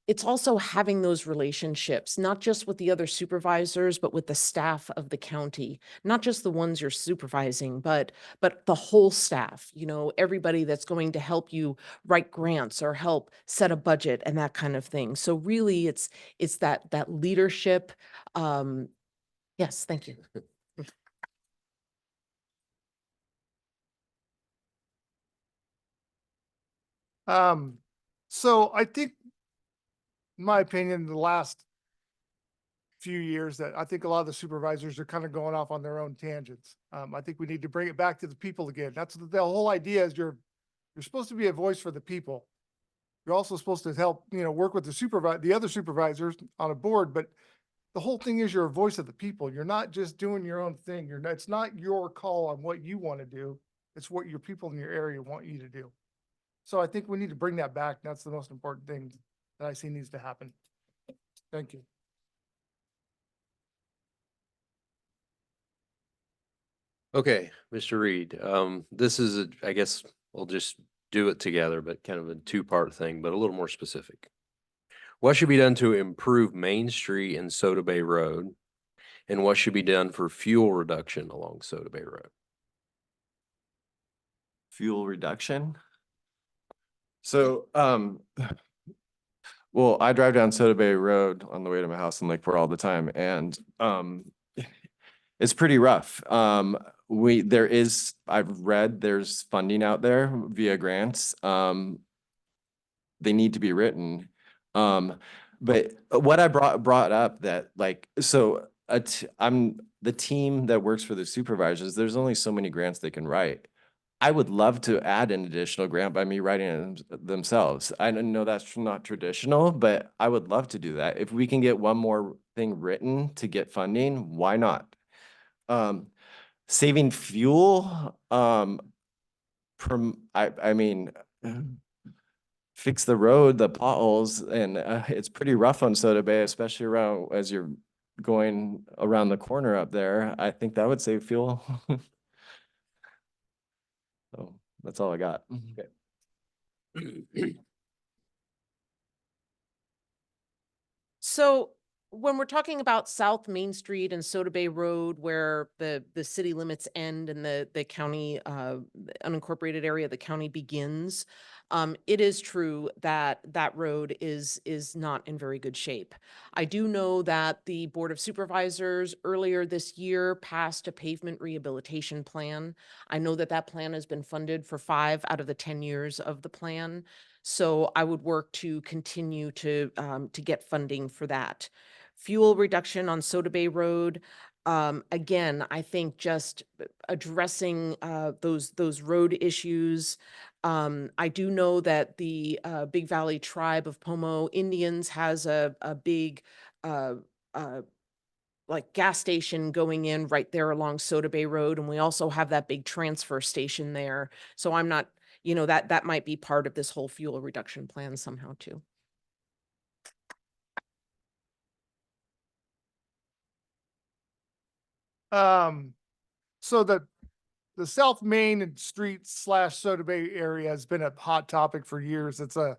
it's also having those relationships, not just with the other supervisors, but with the staff of the county, not just the ones you're supervising, but the whole staff, you know, everybody that's going to help you write grants or help set a budget and that kind of thing. So really it's that leadership. Yes, thank you. So I think, in my opinion, the last few years that I think a lot of the supervisors are kind of going off on their own tangents. I think we need to bring it back to the people again. That's the whole idea is you're supposed to be a voice for the people. You're also supposed to help, work with the other supervisors on a board, but the whole thing is you're a voice of the people. You're not just doing your own thing. It's not your call on what you want to do. It's what your people in your area want you to do. So I think we need to bring that back. That's the most important thing that I see needs to happen. Thank you. Okay, Mr. Reed, this is, I guess we'll just do it together, but kind of a 2-part thing, but a little more specific. What should be done to improve Main Street and Soda Bay Road? And what should be done for fuel reduction along Soda Bay Road? Fuel reduction. So, well, I drive down Soda Bay Road on the way to my house in Lakeport all the time, and it's pretty rough. I've read there's funding out there via grants. They need to be written. But what I brought up that I'm the team that works for the supervisors. There's only so many grants they can write. I would love to add an additional grant by me writing it themselves. I know that's not traditional, but I would love to do that. If we can get one more thing written to get funding, why not? Saving fuel, I mean, fix the road, the potholes, and it's pretty rough on Soda Bay, especially around as you're going around the corner up there. I think that would save fuel. So that's all I got. Okay. So when we're talking about South Main Street and Soda Bay Road, where the city limits end and the county, the unincorporated area of the county begins, it is true that that road is not in very good shape. I do know that the Board of Supervisors earlier this year passed a pavement rehabilitation plan. I know that that plan has been funded for 5 out of the 10 years of the plan. So I would work to continue to get funding for that. Fuel reduction on Soda Bay Road. Again, I think just addressing those road issues. I do know that the Big Valley Tribe of Pomo Indians has a big uh, uh, like gas station going in right there along Soda Bay Road, and we also have that big transfer station there. So I'm not, that might be part of this whole fuel reduction plan somehow too. So the South Main and Street / Soda Bay area has been a hot topic for years. It's a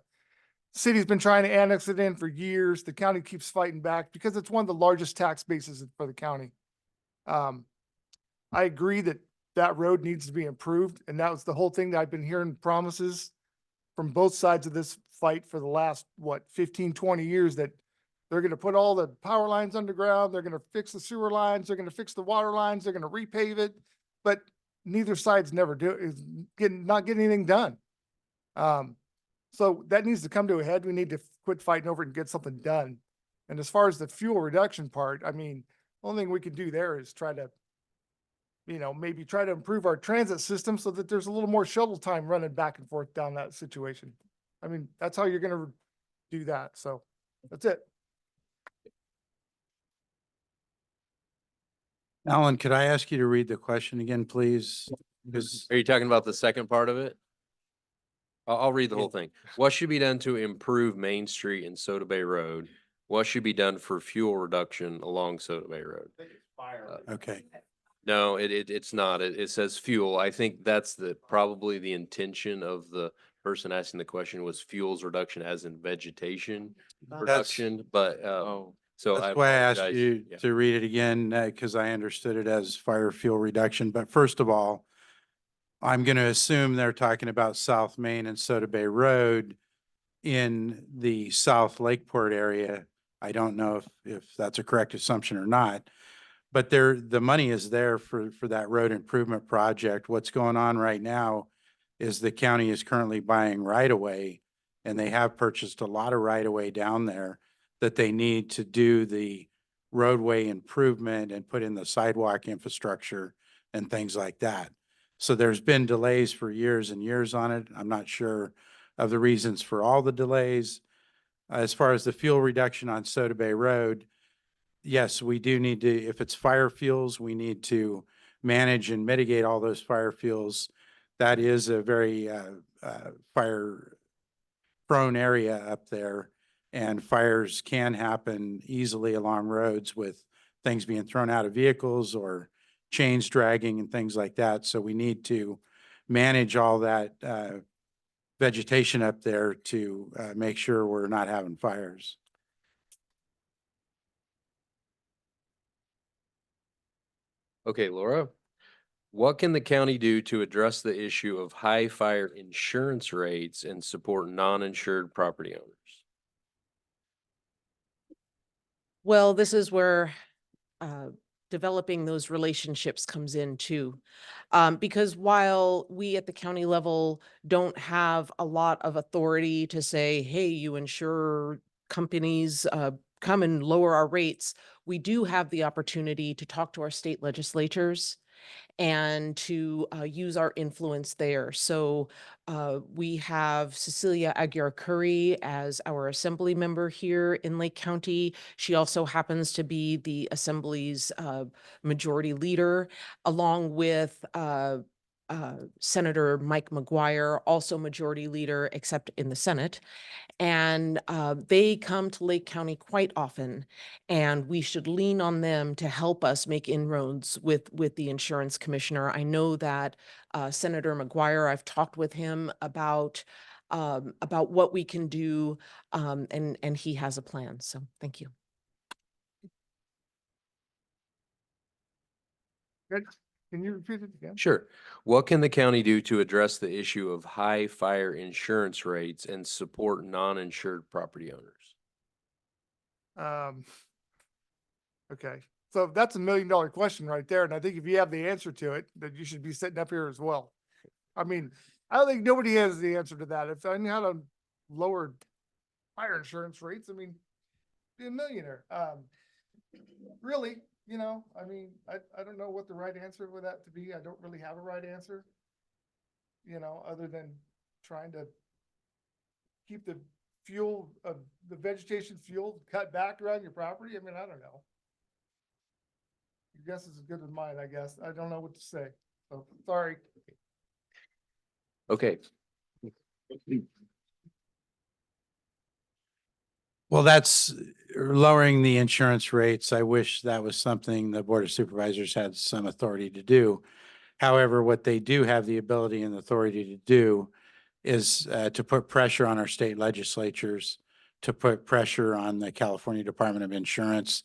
city's been trying to annex it in for years. The county keeps fighting back because it's one of the largest tax bases for the county. I agree that that road needs to be improved, and that was the whole thing that I've been hearing promises from both sides of this fight for the last, 15, 20 years, that they're gonna put all the power lines underground, they're gonna fix the sewer lines, they're gonna fix the water lines, they're gonna repave it, but neither side's not getting anything done. So that needs to come to a head. We need to quit fighting over it and get something done. And as far as the fuel reduction part, I mean, only thing we can do there is try to, maybe try to improve our transit system so that there's a little more shuttle time running back and forth down that situation. I mean, that's how you're gonna do that. So that's it. Alan, could I ask you to read the question again, please? Because Are you talking about the second part of it? I'll read the whole thing. What should be done to improve Main Street and Soda Bay Road? What should be done for fuel reduction along Soda Bay Road? okay, No, it's not. It says fuel. I think that's probably the intention of the person asking the question was fuels reduction as in vegetation reduction, but, Oh, so that's why I asked apologize. you Yeah. to read it again, because I understood it as fire fuel reduction. But first of all, I'm going to assume they're talking about South Main and Soda Bay Road in the South Lakeport area. I don't know if that's a correct assumption or not, but the money is there for that road improvement project. What's going on right now is the county is currently buying right of way, and they have purchased a lot of right of way down there that they need to do the roadway improvement and put in the sidewalk infrastructure and things like that. So there's been delays for years and years on it. I'm not sure of the reasons for all the delays. As far as the fuel reduction on Soda Bay Road, yes, we do need to, if it's fire fuels, we need to manage and mitigate all those fire fuels. That is a very fire prone area up there, and fires can happen easily along roads with things being thrown out of vehicles or chains dragging and things like that. So we need to manage all that vegetation up there to make sure we're not having fires. Okay, Laura, what can the county do to address the issue of high fire insurance rates and support non-insured property owners? Well, this is where developing those relationships comes in too. Because while we at the county level don't have a lot of authority to say, hey, you insure companies, come and lower our rates, we do have the opportunity to talk to our state legislatures and to use our influence there. So we have Cecilia Aguirre Curry as our assembly member here in Lake County. She also happens to be the assembly's majority leader, along with Senator Mike McGuire, also majority leader, except in the Senate. And they come to Lake County quite often, and we should lean on them to help us make inroads with the insurance commissioner. I know that Senator McGuire, I've talked with him about what we can do, and he has a plan. So thank you. Can you repeat it again? Sure. What can the county do to address the issue of high fire insurance rates and support non-insured property owners? Okay, so that's $1 million question right there, and I think if you have the answer to it, then you should be sitting up here as well. I mean, I don't think nobody has the answer to that. If I knew how to lower fire insurance rates, I mean, be a millionaire. Really, I mean, I don't know what the right answer for that to be. I don't really have a right answer. Other than trying to keep the fuel of the vegetation fuel cut back around your property. I mean, I don't know. Your guess is as good as mine, I guess. I don't know what to say. So sorry. Okay, Well, that's lowering the insurance rates. I wish that was something the Board of Supervisors had some authority to do. However, what they do have the ability and authority to do is to put pressure on our state legislatures, to put pressure on the California Department of Insurance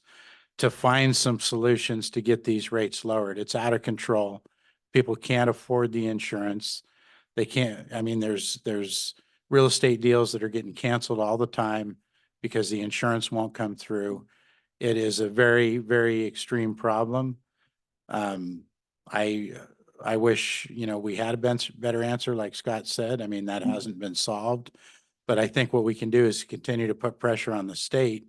to find some solutions to get these rates lowered. It's out of control. People can't afford the insurance. They can't, I mean, there's real estate deals that are getting canceled all the time because the insurance won't come through. It is a very, very extreme problem. I wish, we had a better answer, like Scott said. I mean, that hasn't been solved. But I think what we can do is continue to put pressure on the state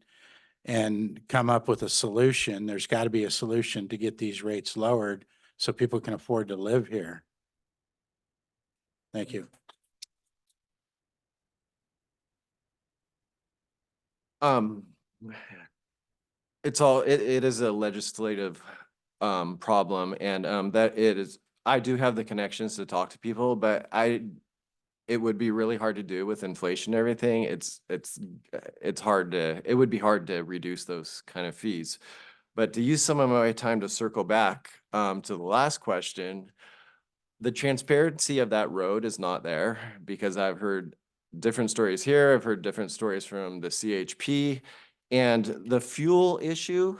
and come up with a solution. There's got to be a solution to get these rates lowered so people can afford to live here. Thank you. It is a legislative problem, and that it is, I do have the connections to talk to people, but it would be really hard to do with inflation and everything. It's hard to, it would be hard to reduce those kind of fees. But to use some of my time to circle back to the last question, the transparency of that road is not there, because I've heard different stories here. I've heard different stories from the CHP, and the fuel issue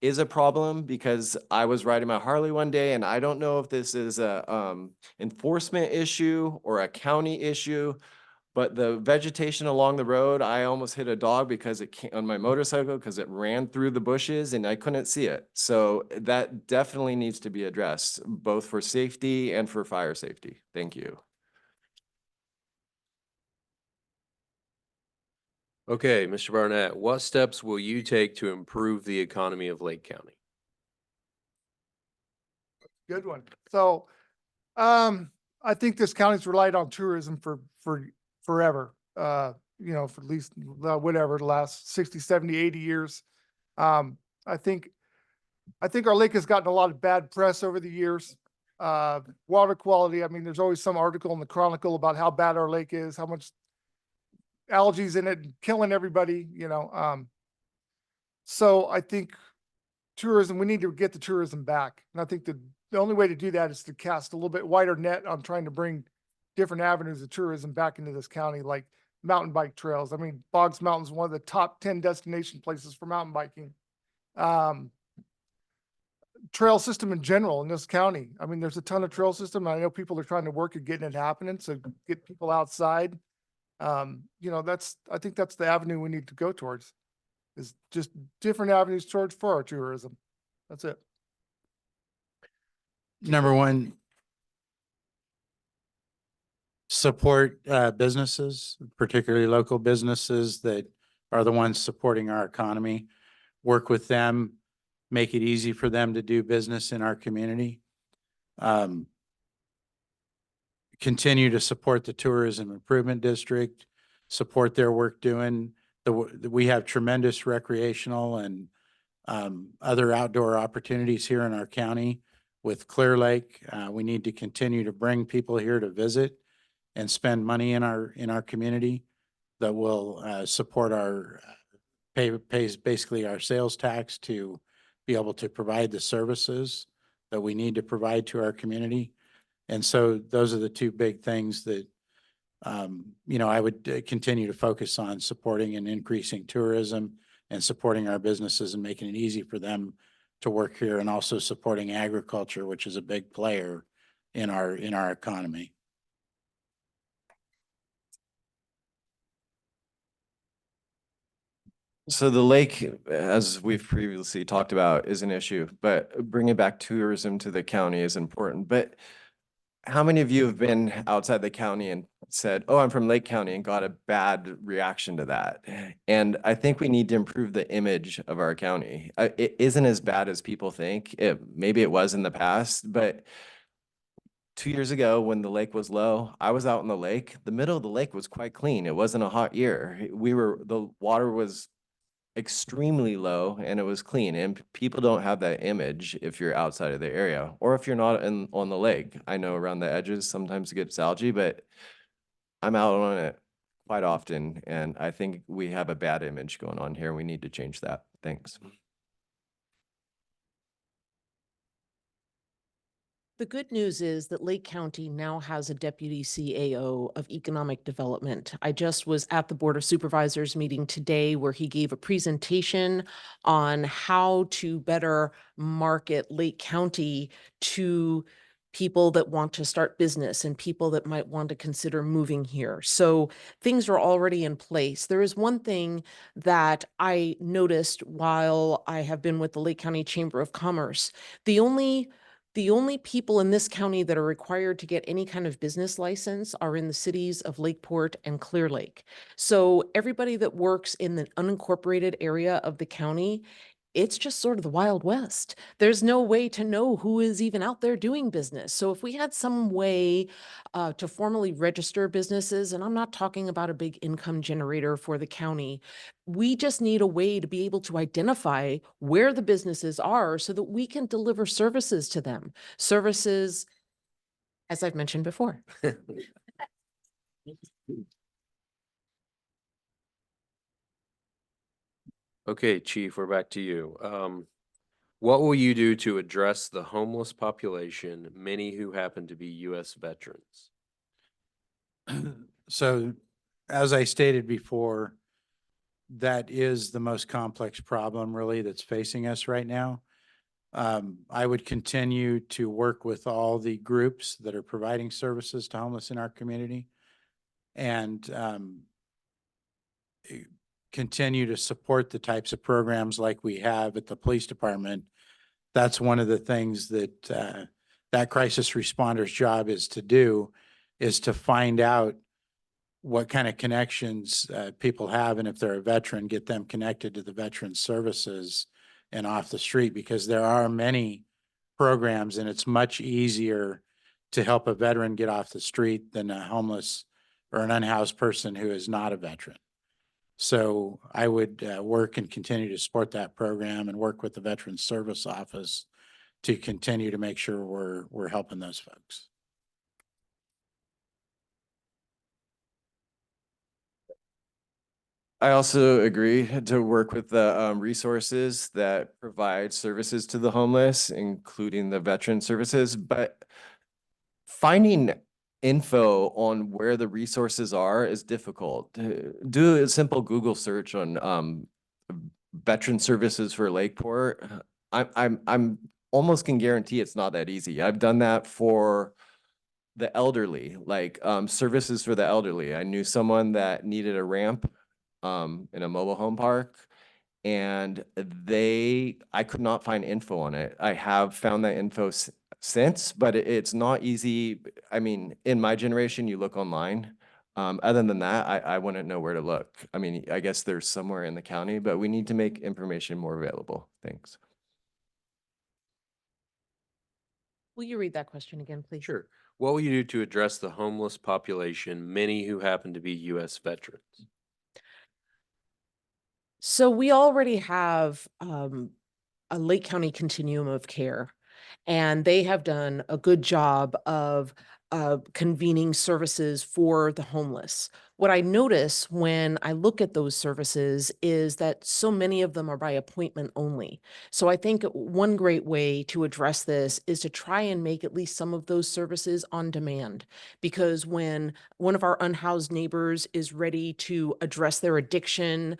is a problem, because I was riding my Harley one day, and I don't know if this is a enforcement issue or a county issue, but the vegetation along the road, I almost hit a dog because it came on my motorcycle, because it ran through the bushes and I couldn't see it. So that definitely needs to be addressed, both for safety and for fire safety. Thank you. okay, Mr. Barnett, what steps will you take to improve the economy of Lake County? Good one. So, I think this county's relied on tourism for forever. For at least whatever, the last 60, 70, 80 years. I think our lake has gotten a lot of bad press over the years. Water quality, I mean, there's always some article in the Chronicle about how bad our lake is, how much algae's in it and killing everybody, So I think tourism, we need to get the tourism back. And I think the only way to do that is to cast a little bit wider net on trying to bring different avenues of tourism back into this county, like mountain bike trails. I mean, Boggs Mountain is one of the top 10 destination places for mountain biking. Trail system in general in this county. I mean, there's a ton of trail system. I know people are trying to work at getting it happening. So get people outside. I think that's the avenue we need to go towards, is just different avenues towards for our tourism. That's it. Number one, support businesses, particularly local businesses that are the ones supporting our economy. Work with them, make it easy for them to do business in our community. Continue to support the Tourism Improvement District, support their work doing. We have tremendous recreational and other outdoor opportunities here in our county with Clear Lake. We need to continue to bring people here to visit and spend money in our community that will support our pays basically our sales tax to be able to provide the services that we need to provide to our community. And so those are the two big things that I would continue to focus on: supporting and increasing tourism and supporting our businesses and making it easy for them to work here and also supporting agriculture, which is a big player in our economy. So the lake, as we've previously talked about, is an issue, but bringing back tourism to the county is important. But how many of you have been outside the county and said, oh, I'm from Lake County, and got a bad reaction to that? And I think we need to improve the image of our county. It isn't as bad as people think. Maybe it was in the past, but 2 years ago when the lake was low, I was out in the lake. The middle of the lake was quite clean. It wasn't a hot year. The water was extremely low and it was clean, and people don't have that image if you're outside of the area or if you're not on the lake. I know around the edges sometimes it gets algae, but I'm out on it quite often, and I think we have a bad image going on here. We need to change that. Thanks. The good news is that Lake County now has a deputy CAO of economic development. I just was at the Board of Supervisors meeting today where he gave a presentation on how to better market Lake County to people that want to start business and people that might want to consider moving here. So things are already in place. There is one thing that I noticed while I have been with the Lake County Chamber of Commerce. The only people in this county that are required to get any kind of business license are in the cities of Lakeport and Clear Lake. So everybody that works in the unincorporated area of the county, it's just sort of the Wild West. There's no way to know who is even out there doing business. So if we had some way to formally register businesses, and I'm not talking about a big income generator for the county, we just need a way to be able to identify where the businesses are so that we can deliver services to them. Services, as I've mentioned before. Okay, Chief, we're back to you. What will you do to address the homeless population, many who happen to be U.S. veterans? So, as I stated before, that is the most complex problem really that's facing us right now. I would continue to work with all the groups that are providing services to homeless in our community and continue to support the types of programs like we have at the police department. That's one of the things that that crisis responder's job is to do, is to find out what kind of connections people have, and if they're a veteran, get them connected to the veteran services and off the street, because there are many programs and it's much easier to help a veteran get off the street than a homeless or an unhoused person who is not a veteran. So I would work and continue to support that program and work with the Veterans Service Office to continue to make sure we're helping those folks. I also agree to work with the resources that provide services to the homeless, including the veteran services, but finding info on where the resources are is difficult. Do a simple Google search on veteran services for Lakeport. I'm almost can guarantee it's not that easy. I've done that for the elderly, like services for the elderly. I knew someone that needed a ramp in a mobile home park, and I could not find info on it. I have found that info since, but it's not easy. I mean, in my generation, you look online. Other than that, I wouldn't know where to look. I mean, I guess there's somewhere in the county, but we need to make information more available. Thanks. Will you read that question again, please? Sure. What will you do to address the homeless population, many who happen to be U.S. veterans? So we already have a Lake County continuum of care, and they have done a good job of convening services for the homeless. What I notice when I look at those services is that so many of them are by appointment only. So I think one great way to address this is to try and make at least some of those services on demand. Because when one of our unhoused neighbors is ready to address their addiction,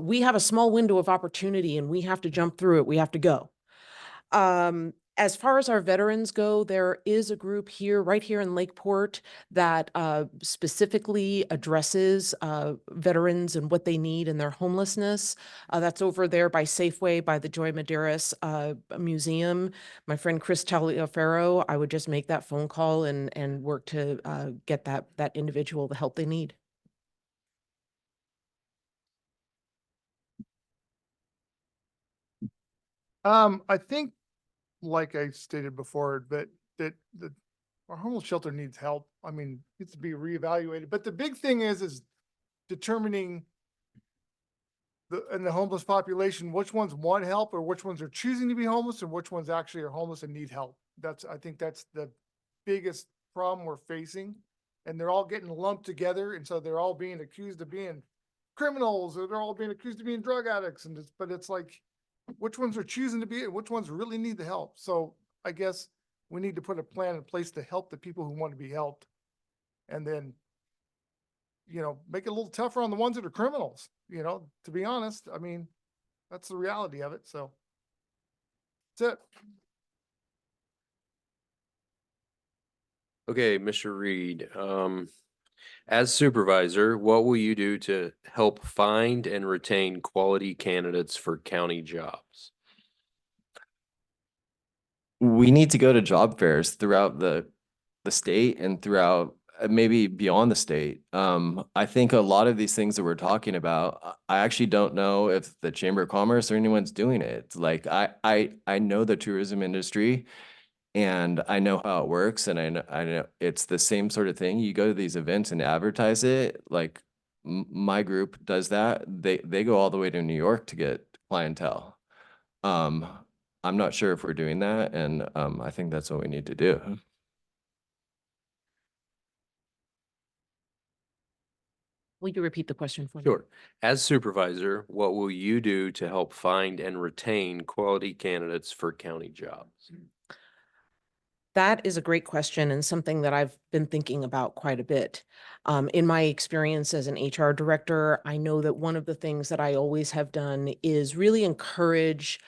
we have a small window of opportunity and we have to jump through it. We have to go. As far as our veterans go, there is a group here, right here in Lakeport, that specifically addresses veterans and what they need in their homelessness. That's over there by Safeway, by the Joy Maderas Museum. My friend Chris Taliaferro, I would just make that phone call and work to get that individual the help they need. I think, like I stated before, that our homeless shelter needs help. I mean, needs to be reevaluated, but the big thing is determining in the homeless population, which ones want help or which ones are choosing to be homeless and which ones actually are homeless and need help. I think that's the biggest problem we're facing. And they're all getting lumped together. And so they're all being accused of being criminals, or they're all being accused of being drug addicts. But it's like, which ones are choosing to be and which ones really need the help. So I guess we need to put a plan in place to help the people who want to be helped. And then, make it a little tougher on the ones that are criminals, to be honest. I mean, that's the reality of it. So that's it. Okay, Mr. Reed, as supervisor, what will you do to help find and retain quality candidates for county jobs? We need to go to job fairs throughout the state and throughout maybe beyond the state. I think a lot of these things that we're talking about, I actually don't know if the Chamber of Commerce or anyone's doing it. Like I know the tourism industry and I know how it works, and I know it's the same sort of thing. You go to these events and advertise it. Like my group does that. They go all the way to New York to get clientele. I'm not sure if we're doing that, and I think that's what we need to do. Will you repeat the question for me? Sure. As supervisor, what will you do to help find and retain quality candidates for county jobs? That is a great question and something that I've been thinking about quite a bit. In my experience as an HR director, I know that one of the things that I always have done is really encourage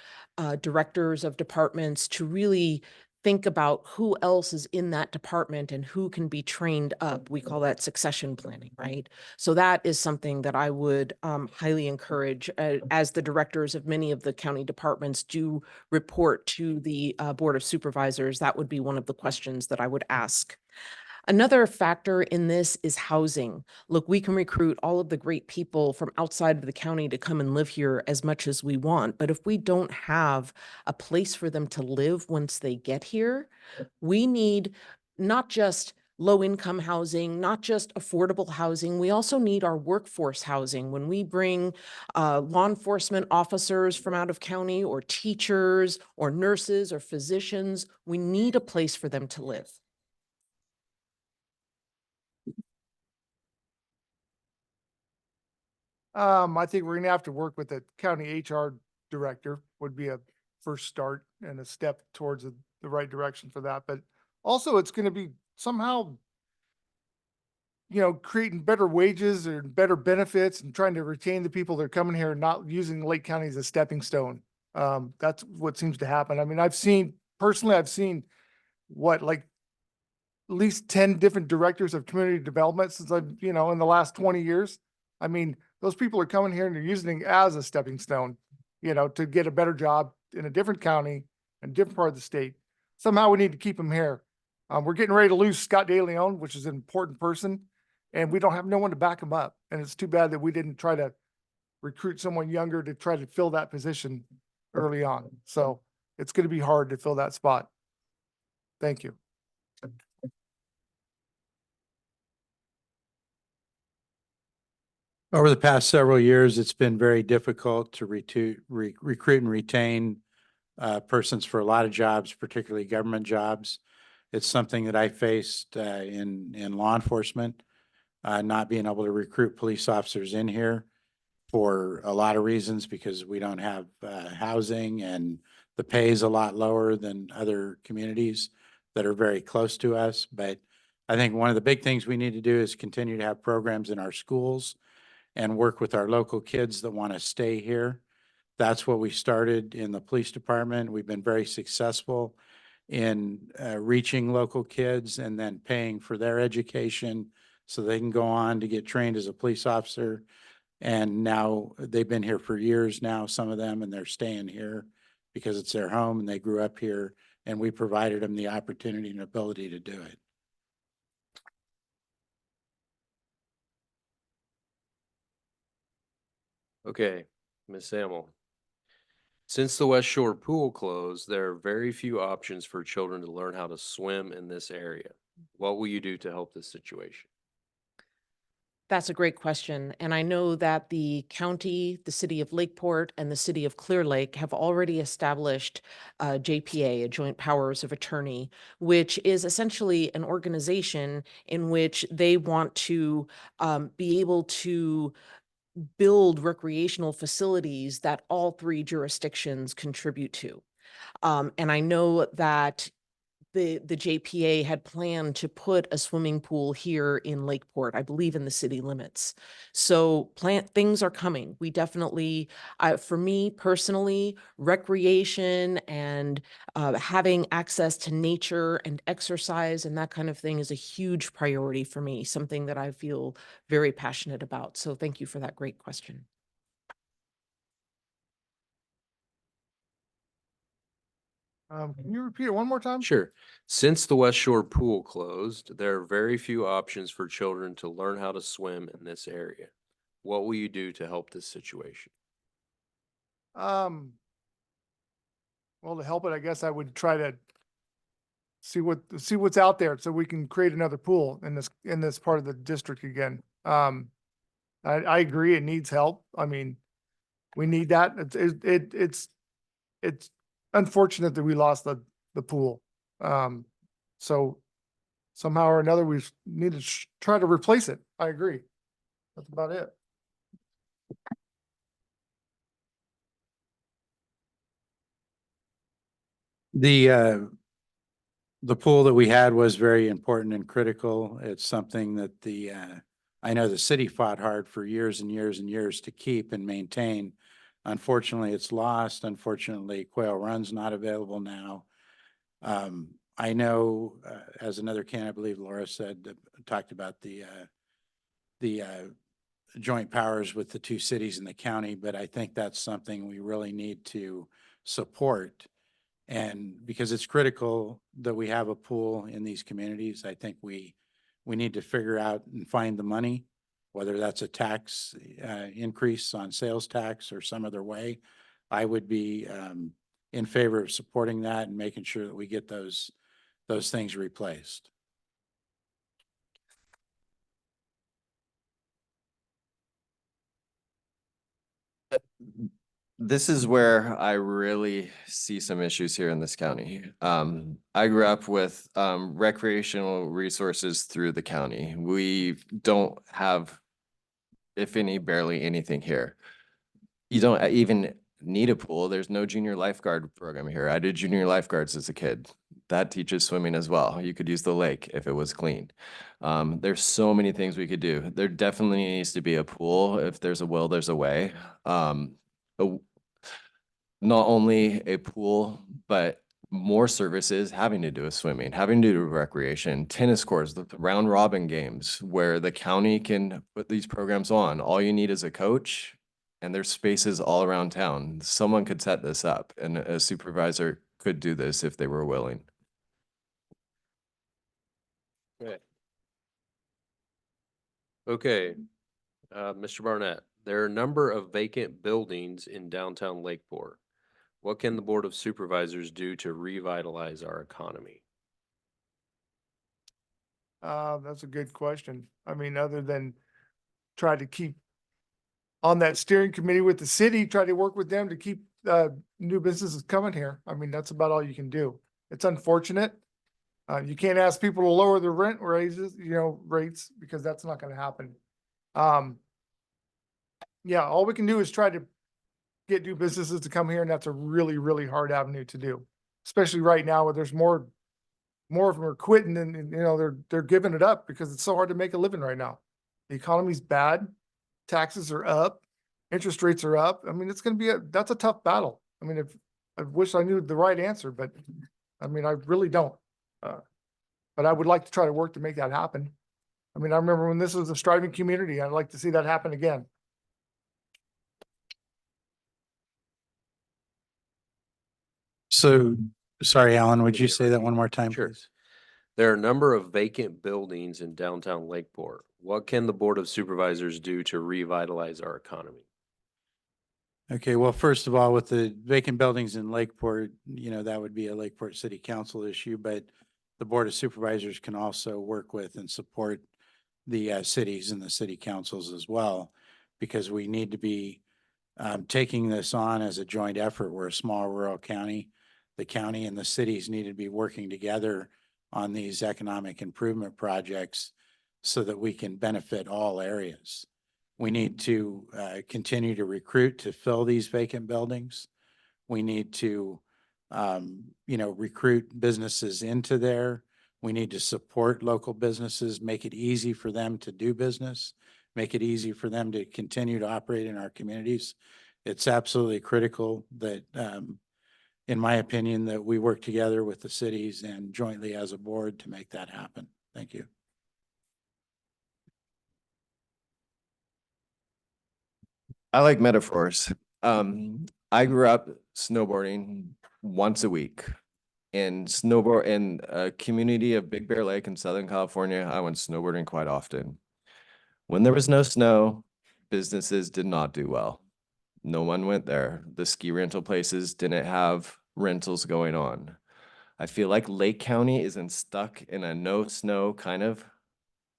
directors of departments to really think about who else is in that department and who can be trained up. We call that succession planning, right? So that is something that I would highly encourage as the directors of many of the county departments do report to the Board of Supervisors. That would be one of the questions that I would ask. Another factor in this is housing. Look, we can recruit all of the great people from outside of the county to come and live here as much as we want. But if we don't have a place for them to live once they get here, we need not just low-income housing, not just affordable housing. We also need our workforce housing. When we bring law enforcement officers from out of county, or teachers or nurses or physicians, we need a place for them to live. I think we're gonna have to work with the county HR director, would be a first start and a step towards the right direction for that. But also it's gonna be somehow, creating better wages or better benefits and trying to retain the people that are coming here and not using Lake County as a stepping stone. That's what seems to happen. I mean, I've seen what, like at least 10 different directors of community development since I've, in the last 20 years. I mean, those people are coming here and they're using it as a stepping stone, to get a better job in a different county and different part of the state. Somehow we need to keep them here. We're getting ready to lose Scott DeLeon, which is an important person, and we don't have no one to back him up. And it's too bad that we didn't try to recruit someone younger to try to fill that position early on. So it's going to be hard to fill that spot. Thank you. Over the past several years, it's been very difficult to recruit and retain persons for a lot of jobs, particularly government jobs. It's something that I faced in law enforcement, not being able to recruit police officers in here for a lot of reasons, because we don't have housing and the pay is a lot lower than other communities that are very close to us. But I think one of the big things we need to do is continue to have programs in our schools and work with our local kids that want to stay here, That's what we started in the police department. We've been very successful in reaching local kids and then paying for their education so they can go on to get trained as a police officer. And now they've been here for years now, some of them, and they're staying here because it's their home and they grew up here, and we provided them the opportunity and ability to do it. Okay, Ms. Sample. Since the West Shore pool closed, there are very few options for children to learn how to swim in this area. What will you do to help this situation? That's a great question. And I know that the county, the city of Lakeport, and the city of Clear Lake have already established JPA, a Joint Powers of Attorney, which is essentially an organization in which they want to be able to build recreational facilities that all three jurisdictions contribute to. And I know that the JPA had planned to put a swimming pool here in Lakeport, I believe in the city limits. So things are coming. We definitely, for me personally, recreation and having access to nature and exercise and that kind of thing is a huge priority for me, something that I feel very passionate about. So thank you for that great question. Can you repeat it one more time? Sure. Since the West Shore pool closed, there are very few options for children to learn how to swim in this area. What will you do to help this situation? Well, to help it, I guess I would try to see what's out there so we can create another pool in this part of the district again. I agree, it needs help. I mean, we need that. It's unfortunate that we lost the pool. So somehow or another, we need to try to replace it. I agree. That's about it. The pool that we had was very important and critical. It's something that I know the city fought hard for years and years and years to keep and maintain. Unfortunately, it's lost. Unfortunately, Quail Run's not available now. I know, as another candidate, I believe Laura said, talked about the joint powers with the two cities and the county, but I think that's something we really need to support. And because it's critical that we have a pool in these communities, I think we need to figure out and find the money, whether that's a tax increase on sales tax or some other way. I would be in favor of supporting that and making sure that we get those things replaced. This is where I really see some issues here in this county. I grew up with recreational resources through the county. We don't have, if any, barely anything here. You don't even need a pool. There's no junior lifeguard program here. I did junior lifeguards as a kid. That teaches swimming as well. You could use the lake if it was clean. There's so many things we could do. There definitely needs to be a pool. If there's a will, there's a way. Not only a pool, but more services having to do with swimming, having to do with recreation, tennis courts, the round robin games where the county can put these programs on. All you need is a coach, and there's spaces all around town. Someone could set this up, and a supervisor could do this if they were willing. Okay, Mr. Barnett, there are a number of vacant buildings in downtown Lakeport. What can the Board of Supervisors do to revitalize our economy? That's a good question. I mean, other than try to keep on that steering committee with the city, try to work with them to keep new businesses coming here. I mean, that's about all you can do. It's unfortunate. You can't ask people to lower their rent rates, because that's not going to happen. Yeah, all we can do is try to get new businesses to come here, and that's a really, really hard avenue to do, especially right now where there's more of them are quitting, and they're giving it up because it's so hard to make a living right now. The economy's bad, taxes are up, Interest rates are up. I mean, it's gonna be that's a tough battle. I mean, I wish I knew the right answer, but I mean, I really don't. But I would like to try to work to make that happen. I mean, I remember when this was a striving community, I'd like to see that happen again. So, sorry, Alan, would Give you me a say that repeat. one more time, Sure. please? There are a number of vacant buildings in downtown Lakeport. What can the Board of Supervisors do to revitalize our economy? Okay, well, first of all, with the vacant buildings in Lakeport, that would be a Lakeport City Council issue, but the Board of Supervisors can also work with and support the cities and the city councils as well, because we need to be taking this on as a joint effort. We're a small rural county. The county and the cities need to be working together on these economic improvement projects so that we can benefit all areas. We need to continue to recruit to fill these vacant buildings. We need to, recruit businesses into there. We need to support local businesses, make it easy for them to do business, make it easy for them to continue to operate in our communities. It's absolutely critical that, in my opinion, that we work together with the cities and jointly as a board to make that happen. Thank you. I like metaphors. I grew up snowboarding once a week in a community of Big Bear Lake in Southern California. I went snowboarding quite often. When there was no snow, businesses did not do well. No one went there. The ski rental places didn't have rentals going on. I feel like Lake County isn't stuck in a no snow kind of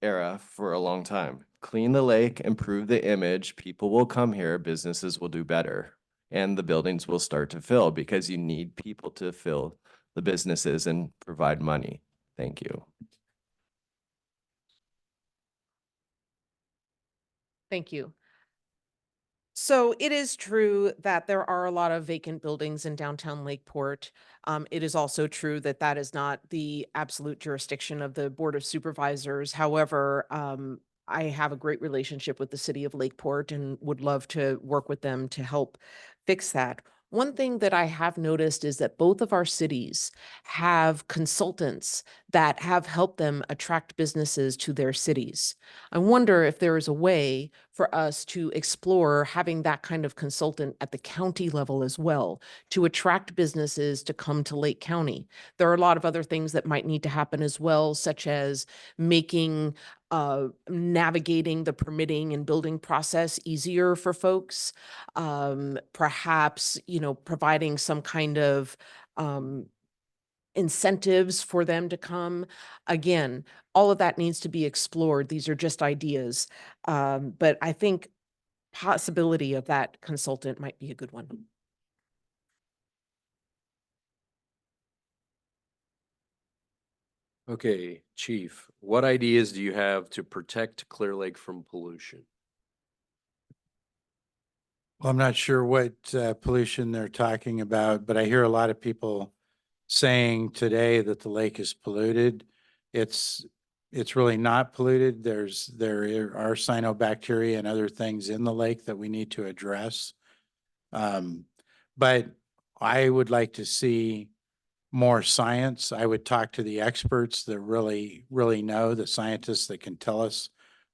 era for a long time. Clean the lake, improve the image, people will come here, businesses will do better, and the buildings will start to fill because you need people to fill the businesses and provide money. Thank you. Thank you. So it is true that there are a lot of vacant buildings in downtown Lakeport. It is also true that that is not the absolute jurisdiction of the Board of Supervisors. However, I have a great relationship with the city of Lakeport and would love to work with them to help fix that. One thing that I have noticed is that both of our cities have consultants that have helped them attract businesses to their cities. I wonder if there is a way for us to explore having that kind of consultant at the county level as well to attract businesses to come to Lake County. There are a lot of other things that might need to happen as well, such as making navigating the permitting and building process easier for folks. Perhaps, providing some kind of incentives for them to come. Again, all of that needs to be explored. These are just ideas. But I think possibility of that consultant might be a good one. Okay, Chief, what ideas do you have to protect Clear Lake from pollution? Well, I'm not sure what pollution they're talking about, but I hear a lot of people saying today that the lake is polluted. It's really not polluted. There are cyanobacteria and other things in the lake that we need to address. But I would like to see more science. I would talk to the experts that really know, the scientists that can tell us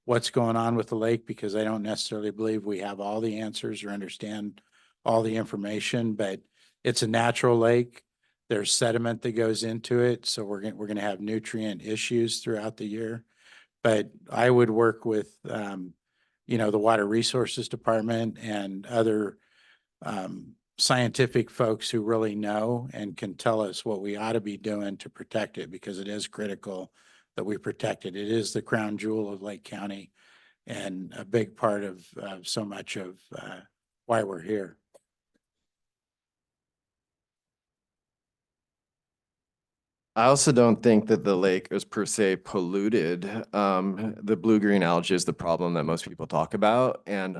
what's going on with the lake, because I don't necessarily believe we have all the answers or understand all the information, but it's a natural lake. There's sediment that goes into it, so we're going to have nutrient issues throughout the year. But I would work with the Water Resources Department and other scientific folks who really know and can tell us what we ought to be doing to protect it, because it is critical that we protect it. It is the crown jewel of Lake County and a big part of so much of why we're here. I also don't think that the lake is per se polluted. The blue-green algae is the problem that most people talk about. And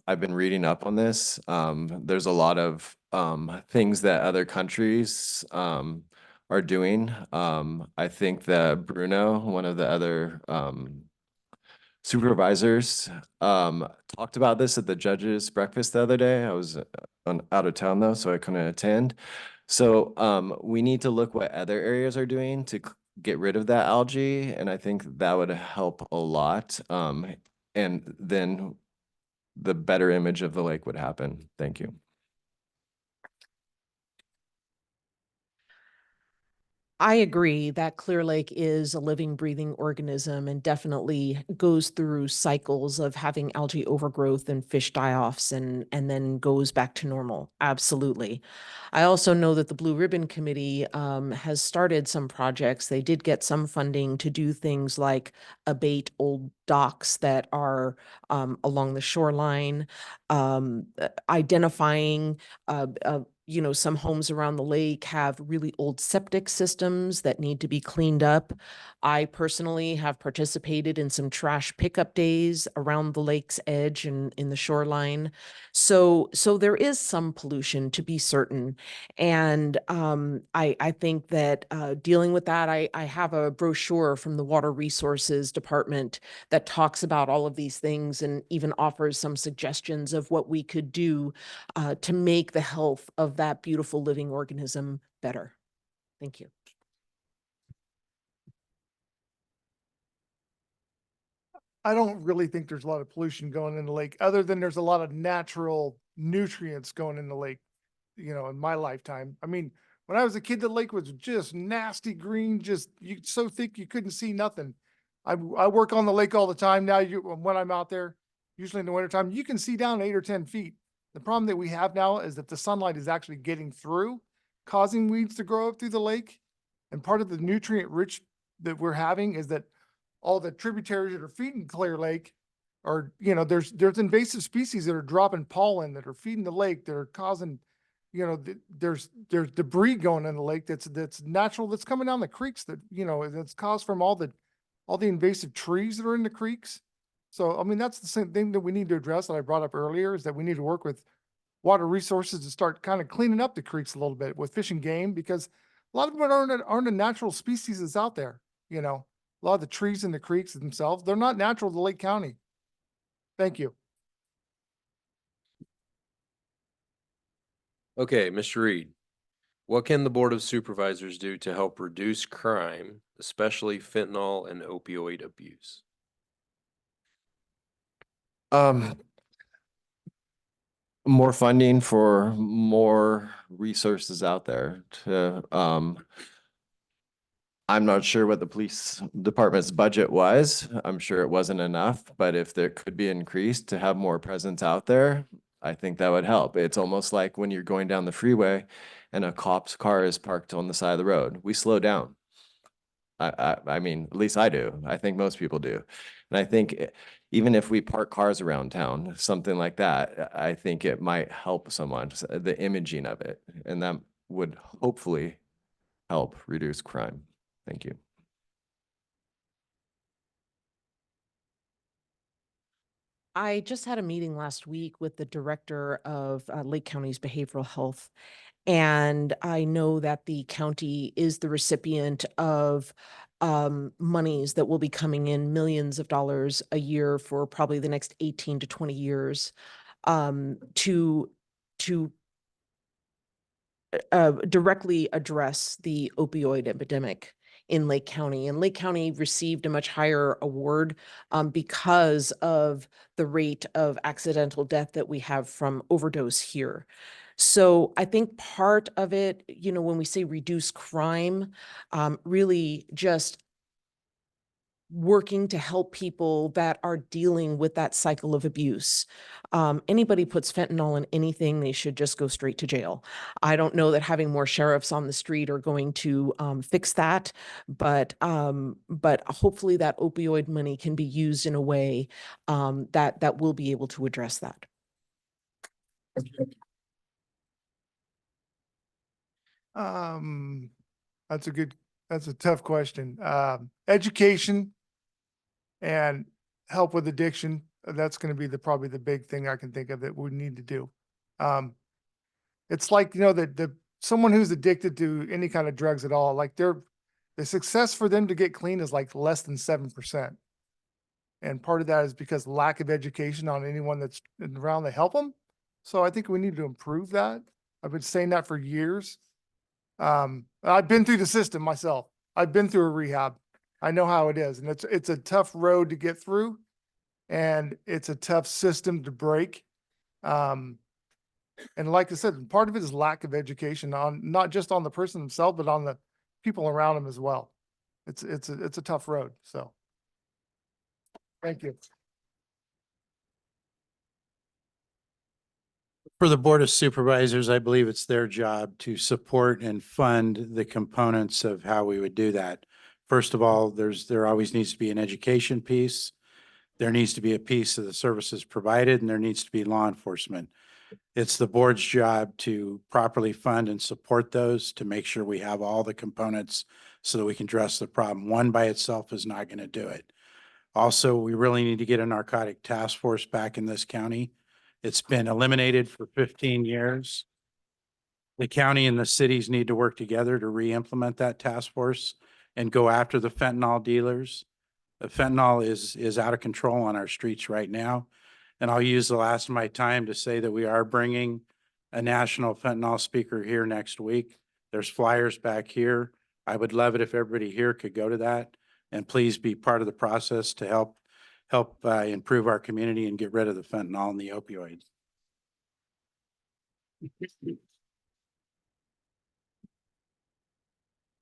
I've been reading up on this. There's a lot of things that other countries are doing. I think that Bruno, one of the other supervisors talked about this at the judges' breakfast the other day. I was out of town though, so I couldn't attend. So we need to look what other areas are doing to get rid of that algae, and I think that would help a lot. And then the better image of the lake would happen. Thank you. I agree that Clear Lake is a living, breathing organism and definitely goes through cycles of having algae overgrowth and fish die-offs and then goes back to normal. Absolutely. I also know that the Blue Ribbon Committee has started some projects. They did get some funding to do things like abate old docks that are along the shoreline, identifying some homes around the lake have really old septic systems that need to be cleaned up. I personally have participated in some trash pickup days around the lake's edge and in the shoreline. So there is some pollution, to be certain. And I think that dealing with that, I have a brochure from the Water Resources Department that talks about all of these things and even offers some suggestions of what we could do to make the health of that beautiful living organism better. Thank you. I don't really think there's a lot of pollution going in the lake, other than there's a lot of natural nutrients going in the lake, in my lifetime. I mean, when I was a kid, the lake was just nasty green, just so thick you couldn't see nothing. I work on the lake all the time now. When I'm out there, usually in the wintertime, you can see down 8 or 10 feet. The problem that we have now is that the sunlight is actually getting through, causing weeds to grow up through the lake. And part of the nutrient rich that we're having is that all the tributaries that are feeding Clear Lake are, there's invasive species that are dropping pollen that are feeding the lake. That are causing, there's debris going in the lake that's natural, that's coming down the creeks that, that's caused from all the invasive trees that are in the creeks. So, I mean, that's the same thing that we need to address that I brought up earlier, is that we need to work with Water Resources to start kind of cleaning up the creeks a little bit with Fish and Game, because a lot of them aren't a natural species that's out there. A lot of the trees in the creeks themselves, they're not natural to Lake County. Thank you. Okay, Mr. Reed, what can the Board of Supervisors do to help reduce crime, especially fentanyl and opioid abuse? More funding for more resources out there to, I'm not sure what the police department's budget was. I'm sure it wasn't enough, but if there could be increased to have more presence out there, I think that would help. It's almost like when you're going down the freeway and a cop's car is parked on the side of the road, we slow down. I mean, at least I do. I think most people do. And I think even if we park cars around town, something like that, I think it might help someone, the imaging of it. And that would hopefully help reduce crime. Thank you. I just had a meeting last week with the director of Lake County's behavioral health. And I know that the county is the recipient of monies that will be coming in, millions of dollars a year for probably the next 18 to 20 years to directly address the opioid epidemic in Lake County. And Lake County received a much higher award because of the rate of accidental death that we have from overdose here. So I think part of it, when we say reduce crime, really just working to help people that are dealing with that cycle of abuse. Anybody puts fentanyl in anything, they should just go straight to jail. I don't know that having more sheriffs on the street are going to fix that, but hopefully that opioid money can be used in a way that will be able to address that. That's a tough question. Education and help with addiction. That's going to be probably the big thing I can think of that we need to do. It's like, someone who's addicted to any kind of drugs at all, like the success for them to get clean is like less than 7%. And part of that is because lack of education on anyone that's around to help them. So I think we need to improve that. I've been saying that for years. I've been through the system myself. I've been through a rehab. I know how it is, and it's a tough road to get through, and it's a tough system to break. And like I said, part of it is lack of education on not just on the person themselves, but on the people around them as well. It's a tough road. So, thank you. For the Board of Supervisors, I believe it's their job to support and fund the components of how we would do that. First of all, there always needs to be an education piece. There needs to be a piece of the services provided, and there needs to be law enforcement. It's the board's job to properly fund and support those to make sure we have all the components so that we can address the problem. One by itself is not going to do it. Also, we really need to get a narcotic task force back in this county. It's been eliminated for 15 years. The county and the cities need to work together to re-implement that task force and go after the fentanyl dealers. The fentanyl is out of control on our streets right now. And I'll use the last of my time to say that we are bringing a national fentanyl speaker here next week. There's flyers back here. I would love it if everybody here could go to that, and please be part of the process to help improve our community and get rid of the fentanyl and the opioids.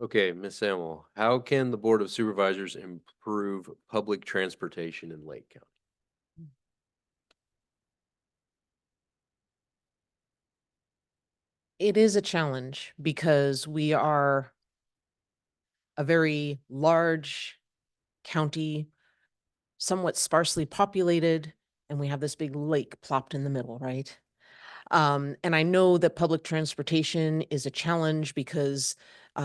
Okay, Ms. Samuel, how can the Board of Supervisors improve public transportation in Lake County? It is a challenge because we are a very large county, somewhat sparsely populated, and we have this big lake plopped in the middle, right? And I know that public transportation is a challenge because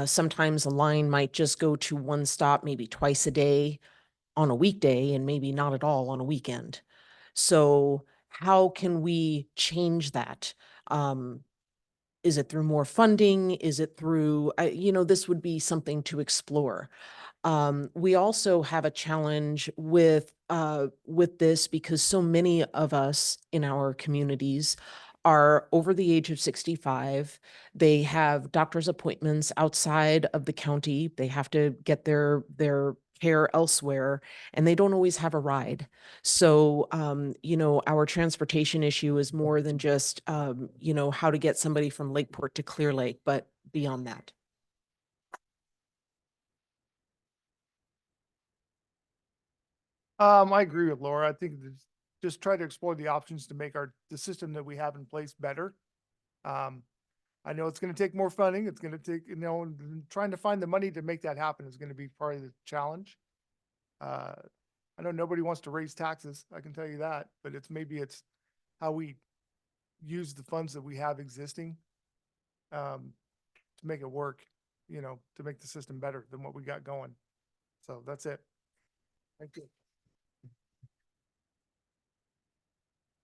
sometimes a line might just go to one stop, maybe twice a day on a weekday, and maybe not at all on a weekend. So how can we change that? Is it through more funding? Is it through, this would be something to explore. We also have a challenge with this because so many of us in our communities are over the age of 65. They have doctor's appointments outside of the county. They have to get their care elsewhere, and they don't always have a ride. So, our transportation issue is more than just, how to get somebody from Lakeport to Clear Lake, but beyond that. I agree with Laura. I think just try to explore the options to make the system that we have in place better. I know it's going to take more funding. It's going to take, trying to find the money to make that happen is going to be part of the challenge. I know nobody wants to raise taxes. I can tell you that, but maybe it's how we use the funds that we have existing, to make it work, to make the system better than what we got going. So that's it. Thank you.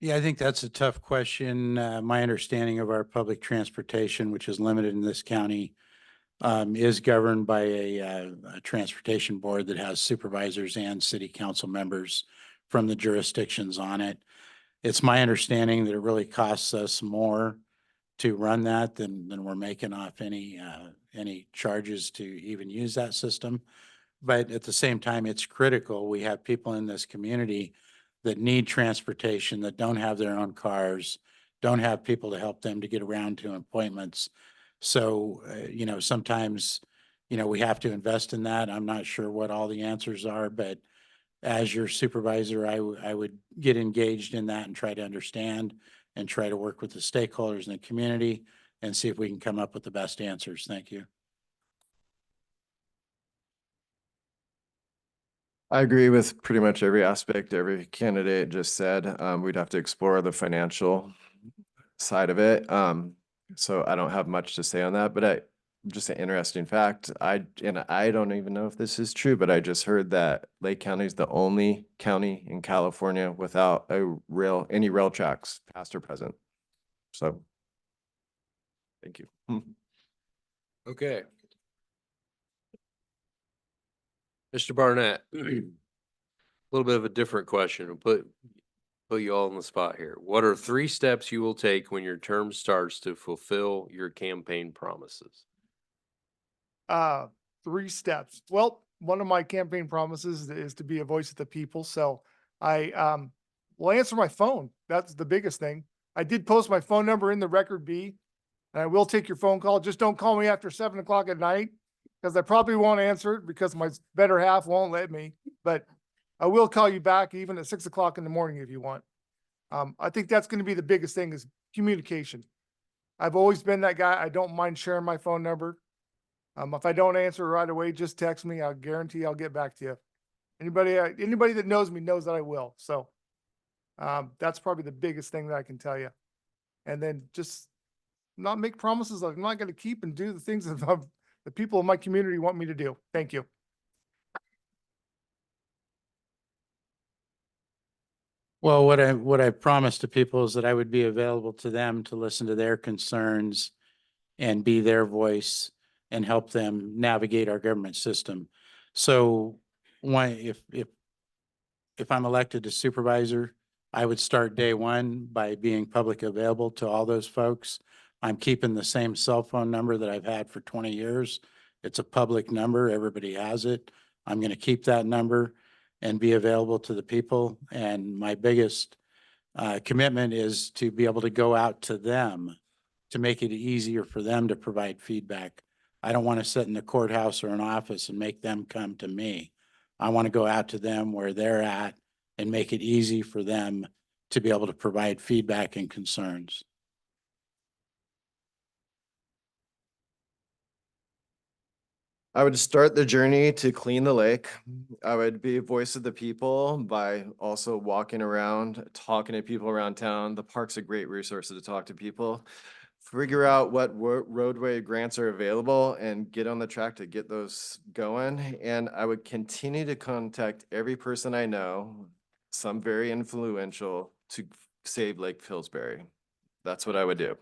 Yeah, I think that's a tough question. My understanding of our public transportation, which is limited in this county, is governed by a transportation board that has supervisors and city council members from the jurisdictions on it. It's my understanding that it really costs us more to run that than we're making off any charges to even use that system. But at the same time, it's critical. We have people in this community that need transportation, that don't have their own cars, don't have people to help them to get around to appointments. So, sometimes, we have to invest in that. I'm not sure what all the answers are, but as your supervisor, I would get engaged in that and try to understand and try to work with the stakeholders in the community and see if we can come up with the best answers. Thank you. I agree with pretty much every aspect every candidate just said. We'd have to explore the financial side of it. So I don't have much to say on that, but just an interesting fact. I don't even know if this is true, but I just heard that Lake County is the only county in California without any rail tracks, past or present. So, thank you. Okay. Mr. Barnett, little bit of a different question. Put you all on the spot here. What are 3 steps you will take when your term starts to fulfill your campaign promises? 3 steps. Well, one of my campaign promises is to be a voice of the people. So I will answer my phone. That's the biggest thing. I did post my phone number in the record B, and I will take your phone call. Just don't call me after 7 o'clock at night, because I probably won't answer it because my better half won't let me. But I will call you back even at 6 o'clock in the morning if you want. I think that's going to be the biggest thing is communication. I've always been that guy. I don't mind sharing my phone number. If I don't answer right away, just text me. I'll guarantee I'll get back to you. Anybody that knows me knows that I will. So that's probably the biggest thing that I can tell you. And then just not make promises I'm not going to keep, and do the things that the people in my community want me to do. Thank you. Well, what I promised to people is that I would be available to them to listen to their concerns and be their voice and help them navigate our government system. So if I'm elected to supervisor, I would start day one by being public available to all those folks. I'm keeping the same cell phone number that I've had for 20 years. It's a public number. Everybody has it. I'm going to keep that number and be available to the people. And my biggest commitment is to be able to go out to them to make it easier for them to provide feedback. I don't want to sit in the courthouse or an office and make them come to me. I want to go out to them where they're at and make it easy for them to be able to provide feedback and concerns. I would start the journey to clean the lake. I would be a voice of the people by also walking around, talking to people around town. The park's a great resource to talk to people. Figure out what roadway grants are available and get on the track to get those going. And I would continue to contact every person I know, some very influential, to save Lake Pillsbury. That's what I would do.